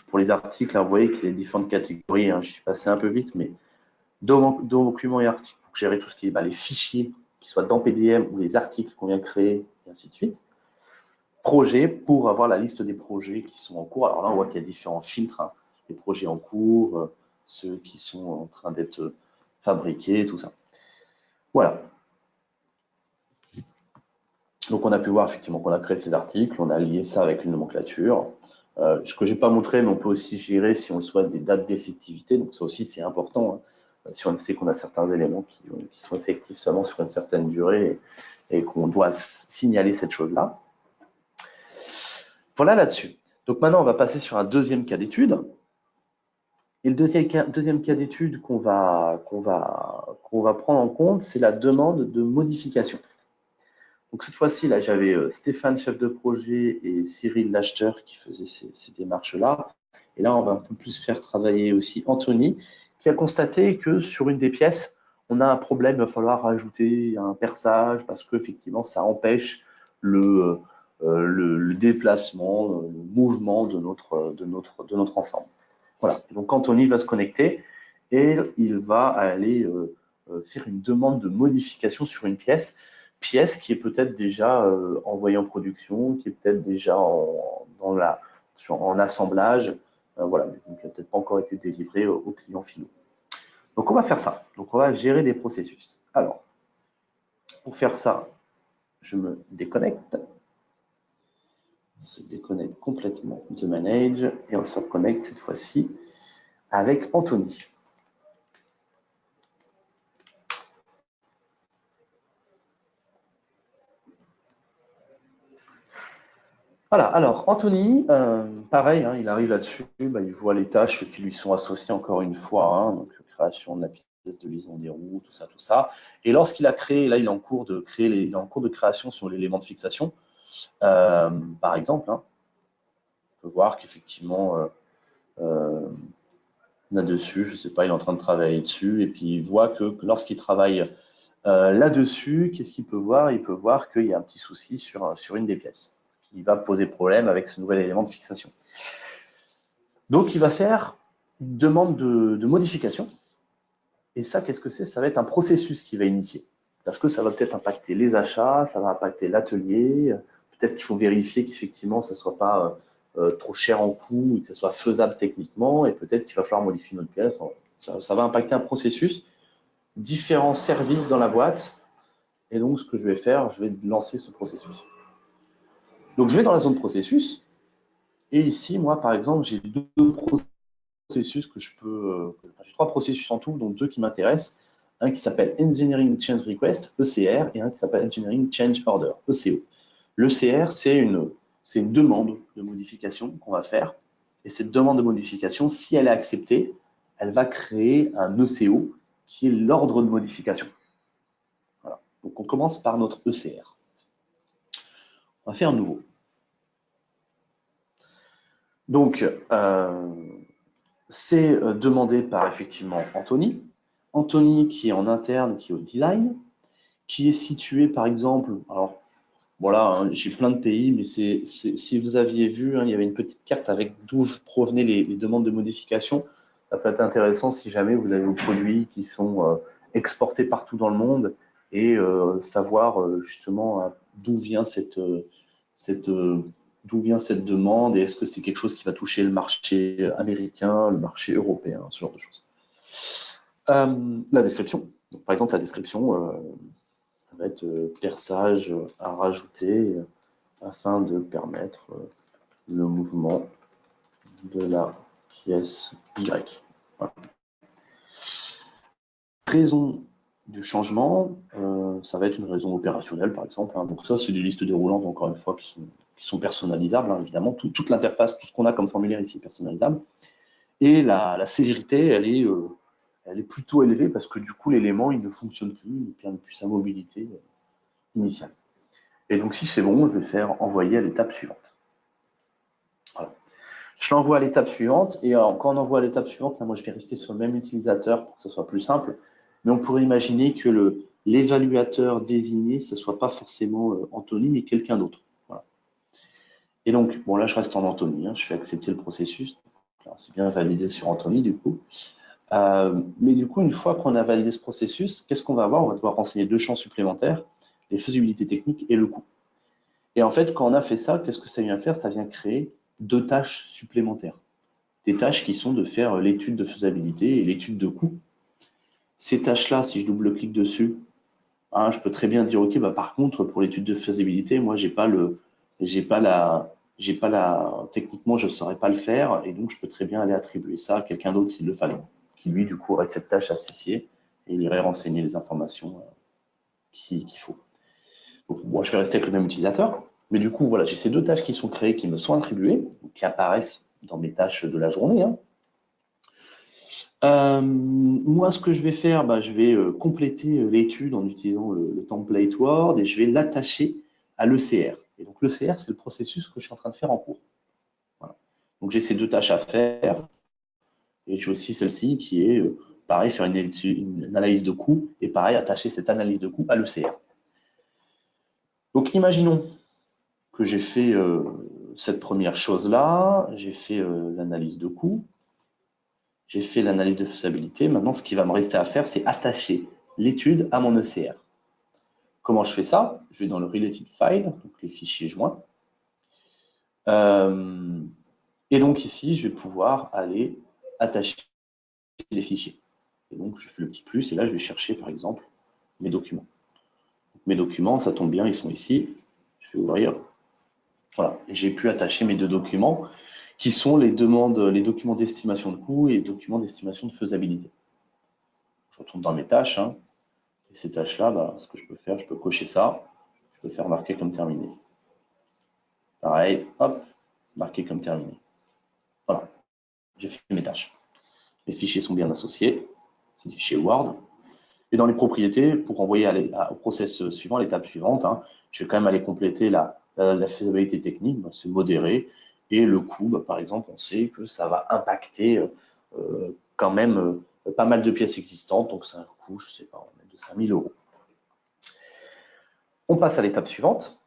pour les articles, hein, vous voyez qu'il y a différentes catégories. Hein, je suis passé un peu vite, mais documents et articles, pour gérer tout ce qui est les fichiers, qui soient dans PDM ou les articles qu'on vient créer, et ainsi de suite. Projet, pour avoir la liste des projets qui sont en cours. Alors là, on voit qu'il y a différents filtres. Hein, les projets en cours, ceux qui sont en train d'être fabriqués, tout ça. Voilà. Donc, on a pu voir effectivement qu'on a créé ces articles, on a lié ça avec une nomenclature. Ce que je n'ai pas montré, mais on peut aussi gérer, si on le souhaite, des dates d'effectivité. Donc, ça aussi, c'est important. Hein. Si on sait qu'on a certains éléments qui sont effectifs seulement sur une certaine durée et qu'on doit signaler cette chose-là. Voilà là-dessus. Donc, maintenant, on va passer sur un deuxième cas d'étude. Et le deuxième cas d'étude qu'on va prendre en compte, c'est la demande de modification. Donc cette fois-ci, là, j'avais Stéphane, chef de projet, et Cyril, l'acheteur, qui faisaient ces démarches-là. Et là, on va un peu plus faire travailler aussi Anthony, qui a constaté que sur une des pièces, on a un problème, il va falloir rajouter un perçage parce qu'effectivement, ça empêche le déplacement, le mouvement de notre ensemble. Voilà. Donc Anthony va se connecter et il va aller faire une demande de modification sur une pièce qui est peut-être déjà envoyée en production, qui est peut-être déjà en assemblage, voilà, donc qui n'a peut-être pas encore été délivrée aux clients finaux. Donc on va faire ça. Donc on va gérer des processus. Alors, pour faire ça, je me déconnecte. On se déconnecte complètement de Manage et on se reconnecte cette fois-ci avec Anthony. Voilà, alors Anthony, pareil, hein, il arrive là-dessus, il voit les tâches qui lui sont associées encore une fois, hein, donc création de la pièce de liaison des roues, tout ça. Et lorsqu'il a créé, là il est en cours de création sur l'élément de fixation, par exemple, hein, on peut voir qu'effectivement, là-dessus, je ne sais pas, il est en train de travailler dessus, et puis il voit que lorsqu'il travaille là-dessus, qu'est-ce qu'il peut voir? Il peut voir qu'il y a un petit souci sur une des pièces. Il va poser problème avec ce nouvel élément de fixation. Donc, il va faire une demande de modification. Et ça, qu'est-ce que c'est? Ça va être un processus qui va initier. Parce que ça va peut-être impacter les achats, ça va impacter l'atelier. Peut-être qu'il faut vérifier qu'effectivement, ça ne soit pas trop cher en coût, que ça soit faisable techniquement. Et peut-être qu'il va falloir modifier notre pièce. Ça va impacter un processus, différents services dans la boîte. Et donc, ce que je vais faire, je vais lancer ce processus. Donc, je vais dans la zone processus. Et ici, moi, par exemple, j'ai deux processus que je peux. J'ai trois processus en tout, dont deux qui m'intéressent. Un qui s'appelle Engineering Change Request, ECR, et un qui s'appelle Engineering Change Order, ECO. L'ECR, c'est une demande de modification qu'on va faire. Et cette demande de modification, si elle est acceptée, elle va créer un ECO qui est l'ordre de modification. Voilà. Donc, on commence par notre ECR. On va faire un nouveau. Donc, c'est demandé par effectivement Anthony. Anthony qui est en interne, qui est au design, qui est situé par exemple, alors voilà, hein, j'ai plein de pays, mais si vous aviez vu, hein, il y avait une petite carte avec d'où provenaient les demandes de modification. Ça peut être intéressant si jamais vous avez vos produits qui sont exportés partout dans le monde et savoir justement d'où vient d'où vient cette demande et est-ce que c'est quelque chose qui va toucher le marché américain, le marché européen, ce genre de choses. La description. Donc, par exemple, la description, ça va être perçage à rajouter afin de permettre le mouvement de la pièce Y. Voilà. Raison du changement, ça va être une raison opérationnelle par exemple. Hein. Donc ça, c'est des listes déroulantes, encore une fois, qui sont personnalisables, hein, évidemment. Toute l'interface, tout ce qu'on a comme formulaire ici est personnalisable. Et la célérité, elle est plutôt élevée parce que du coup, l'élément, il ne fonctionne plus, il ne perd plus sa mobilité initiale. Et donc, si c'est bon, je vais faire envoyer à l'étape suivante. Voilà. Je l'envoie à l'étape suivante, et quand on envoie à l'étape suivante, là, moi, je vais rester sur le même utilisateur pour que ce soit plus simple, mais on pourrait imaginer que l'évaluateur désigné, ce ne soit pas forcément Anthony, mais quelqu'un d'autre. Voilà. Et donc, bon, là, je reste en Anthony, hein, je fais accepter le processus. C'est bien validé sur Anthony, du coup. Mais du coup, une fois qu'on a validé ce processus, qu'est-ce qu'on va avoir? On va devoir renseigner deux champs supplémentaires, les faisabilités techniques et le coût. Et en fait, quand on a fait ça, qu'est-ce que ça vient faire? Ça vient créer deux tâches supplémentaires. Des tâches qui sont de faire l'étude de faisabilité et l'étude de coût. Ces tâches-là, si je double-clique dessus, hein, je peux très bien dire, OK, bah, par contre, pour l'étude de faisabilité, moi, techniquement, je ne saurais pas le faire, et donc je peux très bien aller attribuer ça à quelqu'un d'autre s'il le fallait, qui lui, du coup, aurait cette tâche associée, et il irait renseigner les informations qu'il faut. Donc, moi, je vais rester avec le même utilisateur, mais du coup, voilà, j'ai ces deux tâches qui sont créées, qui me sont attribuées, qui apparaissent dans mes tâches de la journée. Hein. Moi, ce que je vais faire, bah, je vais compléter l'étude en utilisant le template Word et je vais l'attacher à l'ECR. Et donc, l'ECR, c'est le processus que je suis en train de faire en cours. Voilà. Donc, j'ai ces deux tâches à faire et j'ai aussi celle-ci qui est, pareil, faire une analyse de coût et pareil, attacher cette analyse de coût à l'ECR. Donc, imaginons que j'ai fait cette première chose-là, j'ai fait l'analyse de coût. J'ai fait l'analyse de faisabilité. Maintenant, ce qui va me rester à faire, c'est attacher l'étude à mon ECR. Comment je fais ça? Je vais dans le Related File, donc les fichiers joints. Et donc ici, je vais pouvoir aller attacher les fichiers. Et donc, je fais le petit plus et là, je vais chercher, par exemple, mes documents. Mes documents, ça tombe bien, ils sont ici. Je vais ouvrir. Voilà, et j'ai pu attacher mes deux documents qui sont les documents d'estimation de coût et les documents d'estimation de faisabilité. Je retourne dans mes tâches. Hein. Et ces tâches-là, bah, ce que je peux faire, je peux cocher ça. Je peux faire marquer comme terminé. Pareil, hop, marquer comme terminé. Voilà, j'ai fait mes tâches. Les fichiers sont bien associés. C'est des fichiers Word. Et dans les propriétés, pour envoyer au process suivant, à l'étape suivante, hein, je vais quand même aller compléter la faisabilité technique, bah, c'est modéré. Et le coût, bah, par exemple, on sait que ça va impacter quand même pas mal de pièces existantes. Donc, c'est un coût, je ne sais pas, on va mettre de 5 000 €. On passe à l'étape suivante.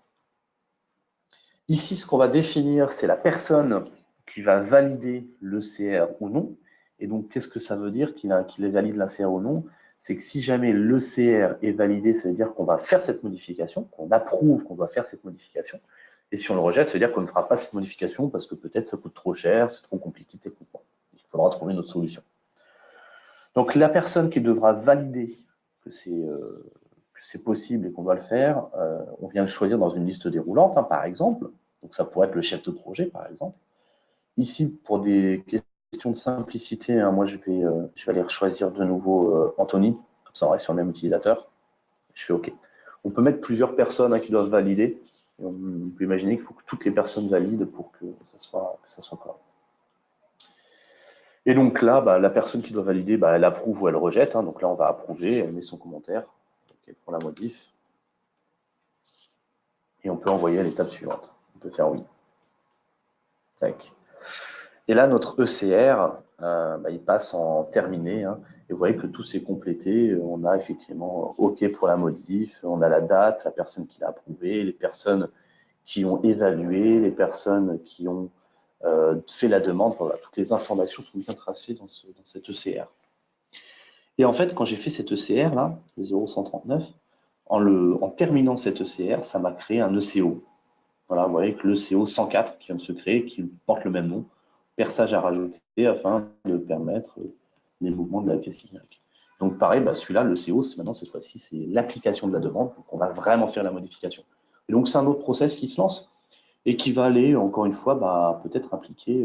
Ici, ce qu'on va définir, c'est la personne qui va valider l'ECR ou non. Et donc, qu'est-ce que ça veut dire qu'il valide l'ECR ou non? C'est que si jamais l'ECR est validé, ça veut dire qu'on va faire cette modification, qu'on approuve qu'on doit faire cette modification. Et si on le rejette, ça veut dire qu'on ne fera pas cette modification parce que peut-être ça coûte trop cher, c'est trop compliqué techniquement. Il faudra trouver une autre solution. Donc, la personne qui devra valider que c'est possible et qu'on doit le faire, on vient le choisir dans une liste déroulante, hein, par exemple. Donc, ça pourrait être le chef de projet, par exemple. Ici, pour des questions de simplicité, hein, moi, je vais aller choisir de nouveau Anthony, comme ça on reste sur le même utilisateur. Je fais OK. On peut mettre plusieurs personnes hein, qui doivent valider. Et on peut imaginer qu'il faut que toutes les personnes valident pour que ça soit correct. Et donc là, bah, la personne qui doit valider, bah, elle approuve ou elle rejette. Hein. Donc là, on va approuver, elle met son commentaire pour la modif. Et on peut envoyer à l'étape suivante. On peut faire oui. Tac. Et là, notre ECR, bah, il passe en terminé. Hein. Et vous voyez que tout s'est complété. On a effectivement OK pour la modif. On a la date, la personne qui l'a approuvé, les personnes qui ont évalué, les personnes qui ont fait la demande. Voilà, toutes les informations sont bien tracées dans cet ECR. Et en fait, quand j'ai fait cet ECR là, le 0139, en terminant cet ECR, ça m'a créé un ECO. Voilà, vous voyez que l'ECO 104 qui vient de se créer, qui porte le même nom, perçage à rajouter afin de permettre les mouvements de la pièce Y. Donc pareil, celui-là, l'ECO, maintenant cette fois-ci, c'est l'application de la demande. Donc on va vraiment faire la modification. Et donc c'est un autre process qui se lance et qui va aller, encore une fois, peut-être impliquer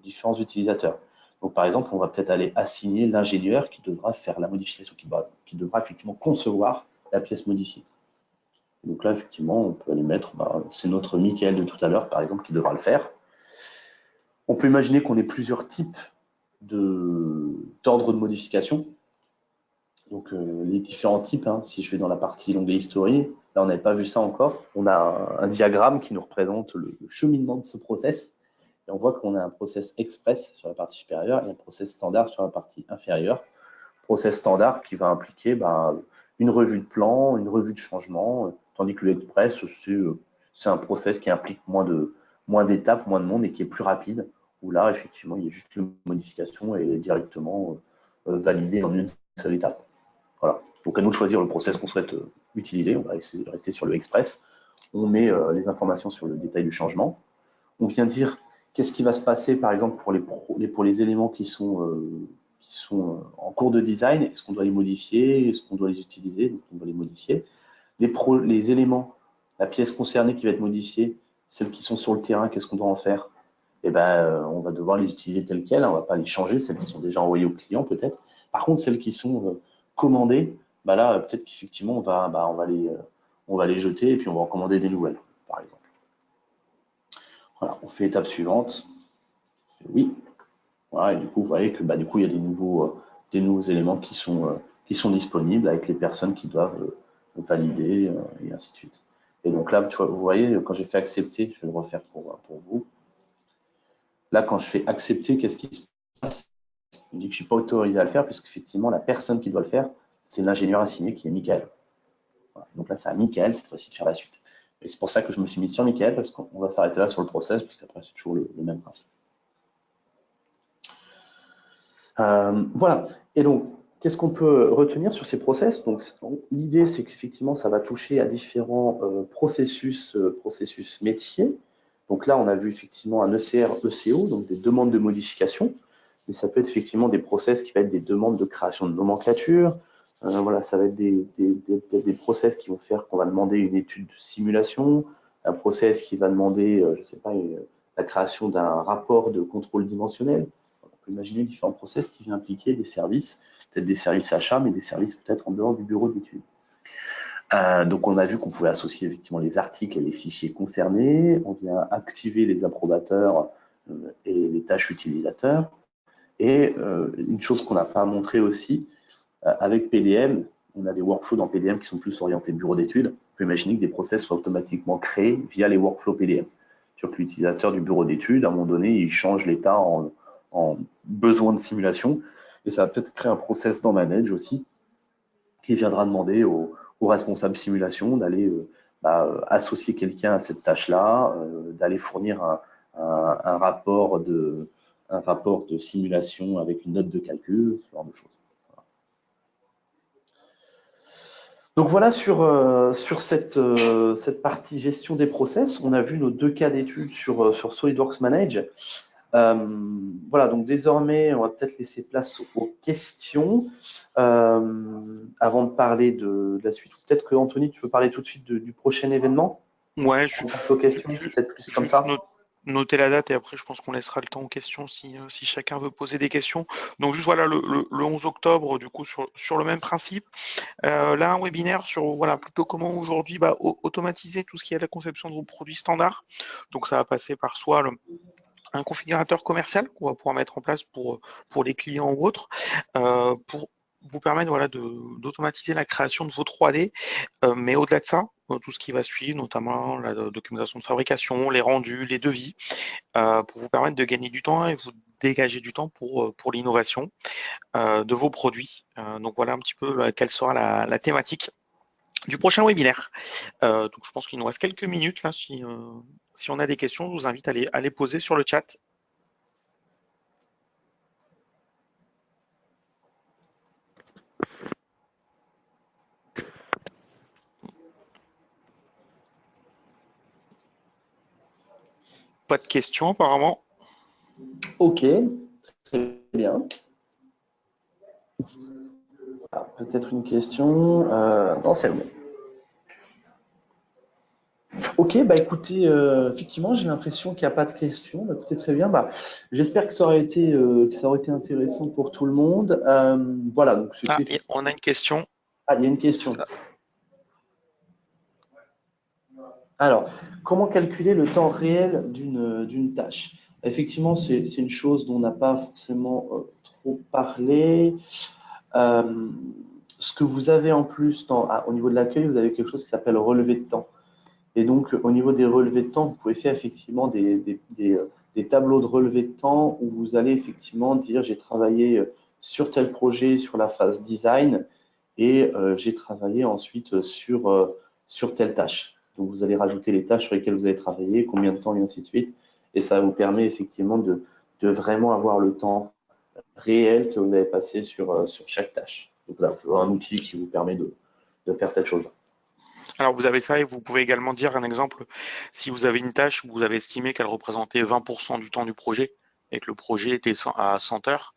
différents utilisateurs. Donc par exemple, on va peut-être aller assigner l'ingénieur qui devra faire la modification, qui devra effectivement concevoir la pièce modifiée. Donc là, effectivement, on peut aller mettre, c'est notre Michael de tout à l'heure, par exemple, qui devra le faire. On peut imaginer qu'on ait plusieurs types d'ordre de modification. Donc les différents types, si je vais dans la partie l'onglet history, là on n'avait pas vu ça encore, on a un diagramme qui nous représente le cheminement de ce process. Et on voit qu'on a un process express sur la partie supérieure et un process standard sur la partie inférieure. Process standard qui va impliquer une revue de plan, une revue de changement, tandis que le express, c'est un process qui implique moins d'étapes, moins de monde et qui est plus rapide, où là, effectivement, il y a juste une modification et directement validée en une seule étape. Voilà. Donc à nous de choisir le process qu'on souhaite utiliser. On va essayer de rester sur le express. On met les informations sur le détail du changement. On vient dire qu'est-ce qui va se passer, par exemple, pour les éléments qui sont en cours de design. Est-ce qu'on doit les modifier? Est-ce qu'on doit les utiliser? Donc on doit les modifier. Les éléments, la pièce concernée qui va être modifiée, celles qui sont sur le terrain, qu'est-ce qu'on doit en faire? On va devoir les utiliser telles quelles. On ne va pas les changer, celles qui sont déjà envoyées au client peut-être. Par contre, celles qui sont commandées, là, peut-être qu'effectivement, on va les jeter et puis on va en commander des nouvelles, par exemple. Voilà, on fait l'étape suivante. Oui. Voilà, et du coup, vous voyez que du coup, il y a des nouveaux éléments qui sont disponibles avec les personnes qui doivent valider et ainsi de suite. Et donc là, vous voyez, quand j'ai fait accepter, je vais le refaire pour vous. Là, quand je fais accepter, qu'est-ce qui se passe? Il me dit que je ne suis pas autorisé à le faire, puisqu'effectivement, la personne qui doit le faire, c'est l'ingénieur assigné qui est Michael. Voilà. Donc là, c'est à Michael cette fois-ci de faire la suite. Et c'est pour ça que je me suis mis sur Michael, parce qu'on va s'arrêter là sur le process, puisqu'après, c'est toujours le même principe. Voilà. Et donc, qu'est-ce qu'on peut retenir sur ces process? Donc, l'idée, c'est qu'effectivement, ça va toucher à différents processus métiers. Donc là, on a vu effectivement un ECR, ECO, donc des demandes de modification. Mais ça peut être effectivement des process qui vont être des demandes de création de nomenclature. Voilà, ça va être des process qui vont faire qu'on va demander une étude de simulation, un process qui va demander, je ne sais pas, la création d'un rapport de contrôle dimensionnel. On peut imaginer différents process qui viennent impliquer des services, peut-être des services achats, mais des services peut-être en dehors du bureau d'études. Donc on a vu qu'on pouvait associer effectivement les articles et les fichiers concernés, on vient activer les approbateurs et les tâches utilisateurs. Et une chose qu'on n'a pas montré aussi, avec PDM, on a des workflows dans PDM qui sont plus orientés bureau d'études. On peut imaginer que des process soient automatiquement créés via les workflows PDM. Sur que l'utilisateur du bureau d'études, à un moment donné, il change l'état en besoin de simulation. Et ça va peut-être créer un process dans Manage aussi, qui viendra demander au responsable simulation d'aller associer quelqu'un à cette tâche-là, d'aller fournir un rapport de simulation avec une note de calcul, ce genre de choses. Donc voilà sur cette partie gestion des process, on a vu nos 2 cas d'études sur SolidWorks Manage. Voilà, donc désormais, on va peut-être laisser place aux questions avant de parler de la suite. Peut-être que Anthony, tu veux parler tout de suite du prochain événement? Ouais, On passe aux questions, c'est peut-être plus comme ça. Noter la date et après je pense qu'on laissera le temps aux questions si chacun veut poser des questions. Donc juste voilà le 11 octobre du coup sur le même principe. Là un webinaire sur plutôt comment aujourd'hui automatiser tout ce qui est la conception de vos produits standards. Donc ça va passer par soit un configurateur commercial qu'on va pouvoir mettre en place pour les clients ou autres, pour vous permettre d'automatiser la création de vos 3D, mais au-delà de ça, tout ce qui va suivre, notamment la documentation de fabrication, les rendus, les devis, pour vous permettre de gagner du temps et vous dégager du temps pour l'innovation de vos produits. Donc voilà un petit peu quelle sera la thématique du prochain webinaire. Donc je pense qu'il nous reste quelques minutes là. Si on a des questions, je vous invite à les poser sur le chat. Pas de questions apparemment. Ok, très bien. Ah, peut-être une question. Non, c'est bon. Ok, bah écoutez, effectivement, j'ai l'impression qu'il n'y a pas de questions. Bah, écoutez, très bien. Bah, j'espère que ça aurait été intéressant pour tout le monde. Voilà, donc Ah, c'était on a une question. Ah, il y a une question. Ça- Alors, comment calculer le temps réel d'une tâche? Effectivement, c'est une chose dont on n'a pas forcément trop parlé. Euh, Ce que vous avez en plus au niveau de l'accueil, vous avez quelque chose qui s'appelle relevé de temps. Et donc, au niveau des relevés de temps, vous pouvez faire effectivement des tableaux de relevé de temps où vous allez effectivement dire j'ai travaillé sur tel projet, sur la phase design, et j'ai travaillé ensuite sur telle tâche. Donc, vous allez rajouter les tâches sur lesquelles vous avez travaillé, combien de temps, et ainsi de suite. Et ça vous permet effectivement de vraiment avoir le temps réel que vous avez passé sur chaque tâche. Donc là, c'est un outil qui vous permet de faire cette chose. Alors vous avez ça et vous pouvez également dire un exemple. Si vous avez une tâche où vous avez estimé qu'elle représentait 20% du temps du projet et que le projet était à 100 heures,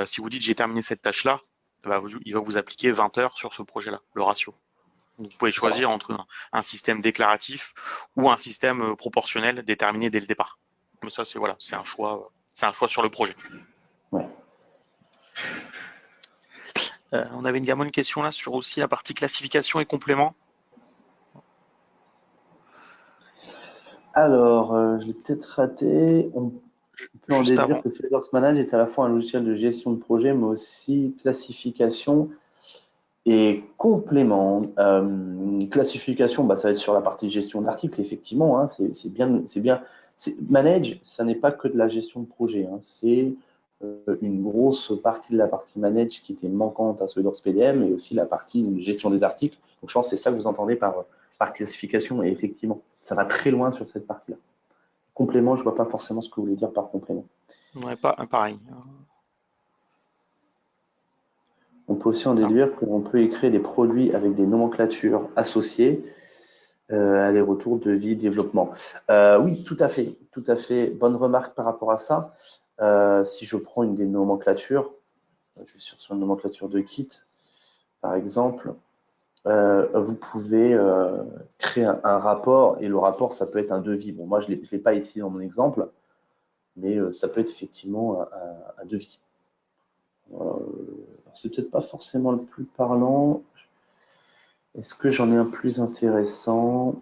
si vous dites j'ai terminé cette tâche-là, il va vous appliquer 20 heures sur ce projet-là, le ratio. Vous pouvez choisir entre un système déclaratif ou un système proportionnel déterminé dès le départ. Mais ça, c'est voilà, c'est un choix sur le projet. Ouais. On avait également une question là sur aussi la partie classification et complément. Alors, je l'ai peut-être raté. On peut en Juste déduire avant. que SolidWorks Manage est à la fois un logiciel de gestion de projet, mais aussi classification et complément. Classification, bah, ça va être sur la partie gestion d'articles, effectivement. Hein, c'est bien, c'est bien. Manage, ça n'est pas que de la gestion de projet. Hein, c'est une grosse partie de la partie manage qui était manquante à SolidWorks PDM et aussi la partie gestion des articles. Donc, je pense que c'est ça que vous entendez par classification. Et effectivement, ça va très loin sur cette partie-là. Complément, je vois pas forcément ce que vous voulez dire par complément. Ouais, pas pareil. On peut aussi en Non. déduire qu'on peut écrire des produits avec des nomenclatures associées, aller-retour, devis, développement. Oui, tout à fait, tout à fait. Bonne remarque par rapport à ça. Si je prends une des nomenclatures, je suis sur une nomenclature de kit, par exemple, vous pouvez créer un rapport et le rapport, ça peut être un devis. Bon, moi, je ne l'ai pas ici dans mon exemple, mais ça peut être effectivement un devis. C'est peut-être pas forcément le plus parlant. Est-ce que j'en ai un plus intéressant?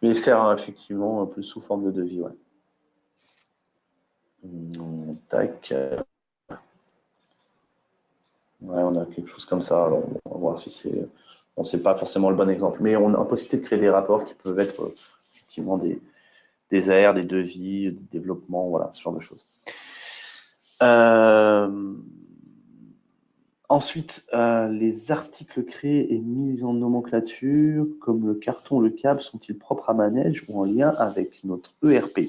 Mais faire effectivement un peu sous forme de devis, ouais. Tac. Ouais, on a quelque chose comme ça. Alors, on va voir si c'est. Bon, c'est pas forcément le bon exemple, mais on a la possibilité de créer des rapports qui peuvent être effectivement des AR, des devis, des développements, voilà, ce genre de choses. Euh, Ensuite, les articles créés et mis en nomenclature, comme le carton, le câble, sont-ils propres à Manage ou en lien avec notre ERP?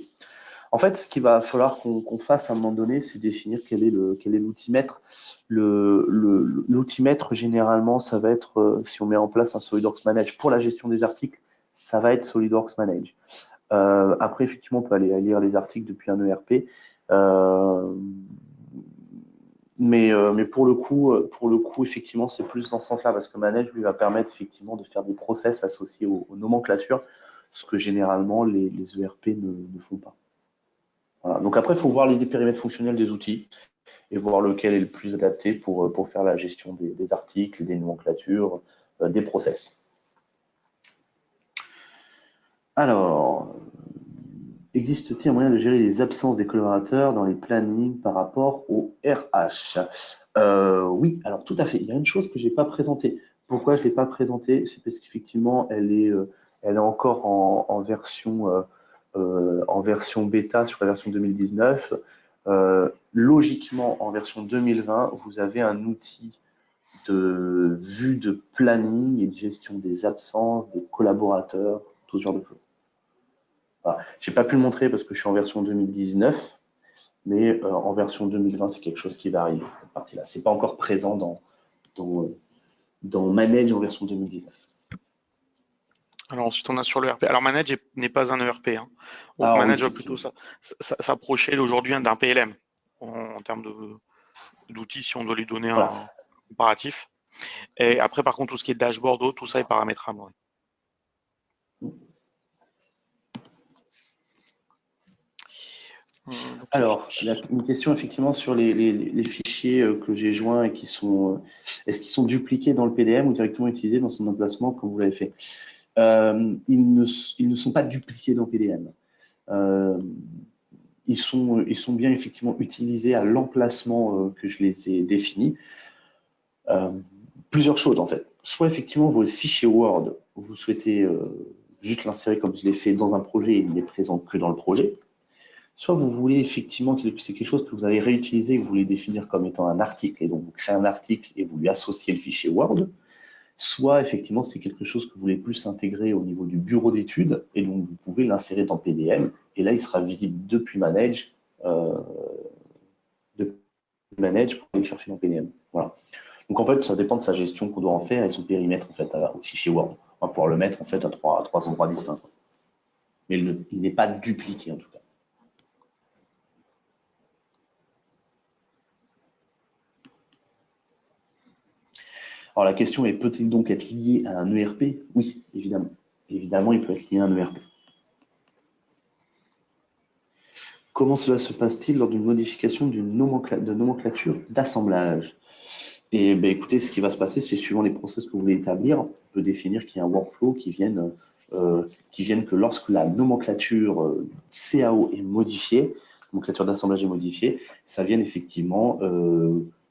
En fait, ce qu'il va falloir qu'on fasse à un moment donné, c'est définir quel est l'outil-maître. L'outil-maître, généralement, ça va être, si on met en place un SolidWorks Manage pour la gestion des articles, ça va être SolidWorks Manage. Après, effectivement, on peut aller lire les articles depuis un ERP. Mais pour le coup, effectivement, c'est plus dans ce sens-là, parce que Manage lui va permettre effectivement de faire des process associés aux nomenclatures, ce que généralement les ERP ne font pas. Voilà. Donc après, il faut voir les périmètres fonctionnels des outils et voir lequel est le plus adapté pour faire la gestion des articles, des nomenclatures, des process. Alors, existe-t-il un moyen de gérer les absences des collaborateurs dans les plannings par rapport au RH? Oui, alors tout à fait. Il y a une chose que je n'ai pas présentée. Pourquoi je ne l'ai pas présentée? C'est parce qu'effectivement, elle est encore en version bêta sur la version 2019. Logiquement, en version 2020, vous avez un outil de vue de planning et de gestion des absences, des collaborateurs, tout ce genre de choses. Voilà. Je n'ai pas pu le montrer parce que je suis en version 2019, mais en version 2020, c'est quelque chose qui va arriver, cette partie-là. Ce n'est pas encore présent dans Manage en version 2019. Alors ensuite, on a sur le ERP. Alors Manage n'est pas un ERP, hein. Ah oui, Manage va plutôt effectivement. s'approcher d'aujourd'hui d'un PLM en termes d'outils, si on doit lui donner Voilà. un comparatif. Et après, par contre, tout ce qui est dashboard, tout ça est paramétrable. Ouais. Donc, Alors, une question effectivement sur les fichiers que j'ai joints et qui sont, est-ce qu'ils sont dupliqués dans le PDM ou directement utilisés dans son emplacement comme vous l'avez fait? Ils ne sont pas dupliqués dans PDM. Euh, ils sont bien effectivement utilisés à l'emplacement que je les ai définis. Euh, Plusieurs choses en fait. Soit effectivement vos fichiers Word, vous souhaitez juste l'insérer comme je l'ai fait dans un projet et il n'est présent que dans le projet. Soit vous voulez effectivement que c'est quelque chose que vous allez réutiliser, que vous voulez définir comme étant un article, et donc vous créez un article et vous lui associez le fichier Word. Soit effectivement c'est quelque chose que vous voulez plus intégrer au niveau du bureau d'études, et donc vous pouvez l'insérer dans PDM, et là il sera visible depuis Manage, euh, depuis Manage pour aller le chercher dans PDM. Voilà. Donc en fait ça dépend de sa gestion qu'on doit en faire et son périmètre en fait au fichier Word. On va pouvoir le mettre en fait à trois endroits distincts. Mais il n'est pas dupliqué en tout cas. Alors la question est, peut-il donc être lié à un ERP? Oui, évidemment. Évidemment, il peut être lié à un ERP. Comment cela se passe-t-il lors d'une modification de nomenclature d'assemblage? Et ben, écoutez, ce qui va se passer, c'est suivant les process que vous voulez établir, on peut définir qu'il y a un workflow qui vienne que lorsque la nomenclature CAO est modifiée, nomenclature d'assemblage est modifiée, ça vienne effectivement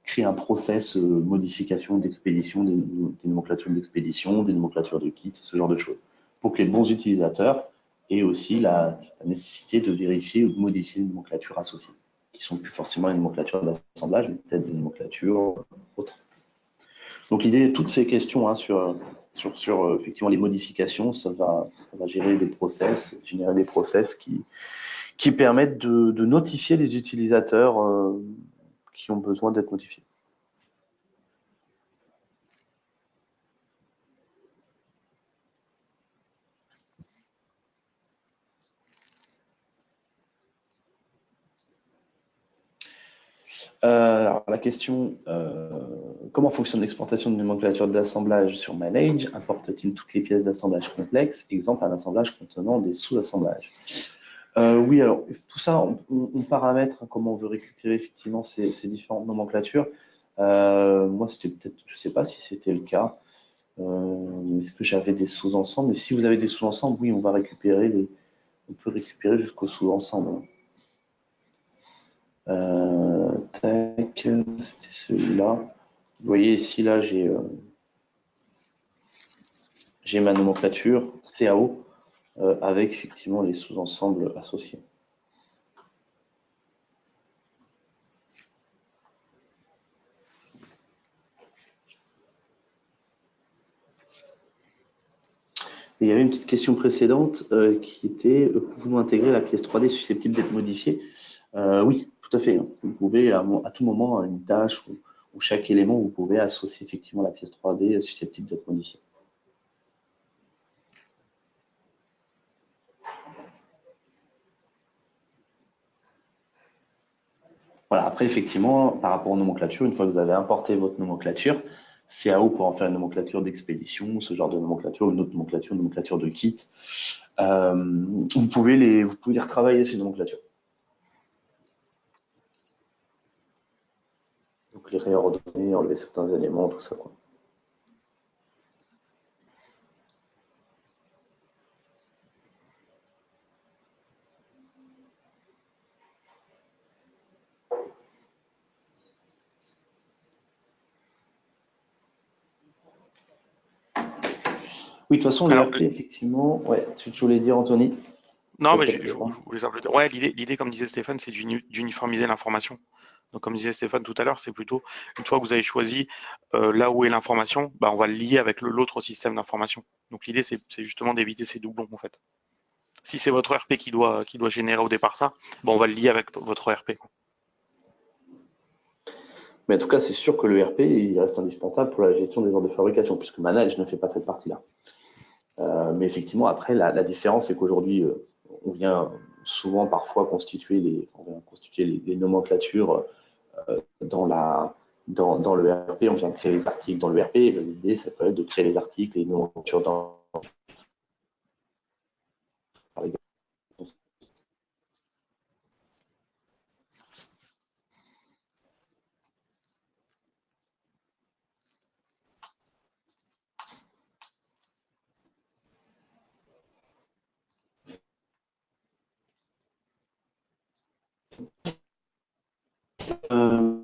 créer un process modification d'expédition, des nomenclatures d'expédition, des nomenclatures de kit, ce genre de choses, pour que les bons utilisateurs aient aussi la nécessité de vérifier ou de modifier les nomenclatures associées, qui sont plus forcément les nomenclatures d'assemblage, mais peut-être des nomenclatures autres. Donc l'idée, toutes ces questions hein, sur effectivement les modifications, ça va générer des process qui permettent de notifier les utilisateurs qui ont besoin d'être notifiés. Alors la question, comment fonctionne l'exportation de nomenclature d'assemblage sur Manage? Importe-t-il toutes les pièces d'assemblage complexes? Exemple, un assemblage contenant des sous-assemblages. Oui, alors tout ça, on paramètre comment on veut récupérer effectivement ces différentes nomenclatures. Moi, c'était peut-être, je ne sais pas si c'était le cas. Est-ce que j'avais des sous-ensembles? Mais si vous avez des sous-ensembles, oui, on peut récupérer jusqu'au sous-ensemble. Tac, c'était celui-là. Vous voyez ici, là, j'ai ma nomenclature CAO avec effectivement les sous-ensembles associés. Et il y avait une petite question précédente qui était pouvons-nous intégrer la pièce 3D susceptible d'être modifiée? Oui, tout à fait. Vous pouvez à tout moment à une tâche ou chaque élément, vous pouvez associer effectivement la pièce 3D susceptible d'être modifiée. Voilà, après, effectivement, par rapport aux nomenclatures, une fois que vous avez importé votre nomenclature, CAO pour en faire une nomenclature d'expédition, ce genre de nomenclature, une autre nomenclature de kit, vous pouvez les retravailler ces nomenclatures. Donc les réordonner, enlever certains éléments, tout ça, quoi. Oui, de toute façon, le Alors, RP, effectivement, ouais, tu voulais dire, Anthony? non, mais Répète, je voulais simplement dire, ouais, l'idée, comme disait Stéphane, c'est d'uniformiser l'information. Donc, comme disait Stéphane tout à l'heure, c'est plutôt une fois que vous avez choisi là où est l'information, bah, on va le lier avec l'autre système d'information. Donc, l'idée, c'est justement d'éviter ces doublons, en fait. Si c'est votre ERP qui doit générer au départ ça, bon, on va le lier avec votre ERP. Mais en tout cas, c'est sûr que le RP, il reste indispensable pour la gestion des ordres de fabrication, puisque Manage ne fait pas cette partie-là. Mais effectivement, après, la différence, c'est qu'aujourd'hui, on vient souvent parfois constituer les nomenclatures dans dans le RP, on vient créer les articles dans le RP. L'idée, ça peut être de créer les articles et les nomenclatures dans. Euh,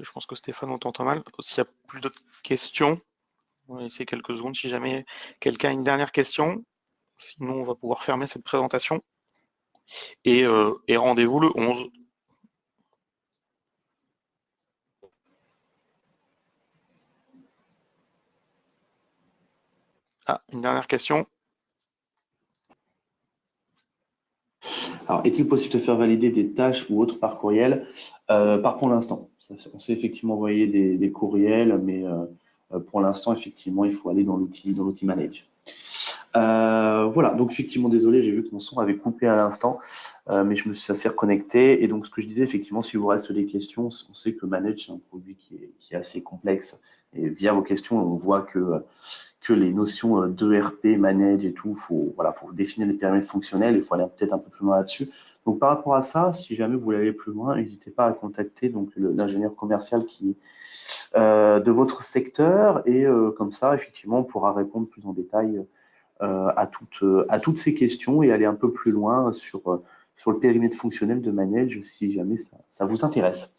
Je pense que Stéphane, on t'entend mal. S'il n'y a plus d'autres questions, on va laisser quelques secondes si jamais quelqu'un a une dernière question. Sinon, on va pouvoir fermer cette présentation. Et rendez-vous le 11. Ah, une dernière question. Alors, est-il possible de faire valider des tâches ou autres par courriel? Pas pour l'instant. On sait effectivement envoyer des courriels, mais pour l'instant, effectivement, il faut aller dans l'outil Manage. Voilà, donc effectivement, désolé, j'ai vu que mon son avait coupé à l'instant, mais je me suis assez reconnecté. Et donc, ce que je disais, effectivement, si vous reste des questions, on sait que Manage, c'est un produit qui est assez complexe. Et via vos questions, on voit que les notions d'ERP, Manage et tout, voilà, faut définir les périmètres fonctionnels, il faut aller peut-être un peu plus loin là-dessus. Donc, par rapport à ça, si jamais vous voulez aller plus loin, n'hésitez pas à contacter donc l'ingénieur commercial de votre secteur et comme ça, effectivement, on pourra répondre plus en détail à toutes ces questions et aller un peu plus loin sur le périmètre fonctionnel de Manage si jamais ça vous intéresse.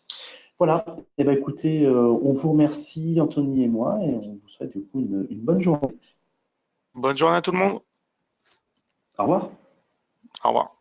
Voilà, eh ben, écoutez, on vous remercie, Anthony et moi, et on vous souhaite du coup une bonne journée. Bonne journée à tout le monde. Au revoir. Au revoir.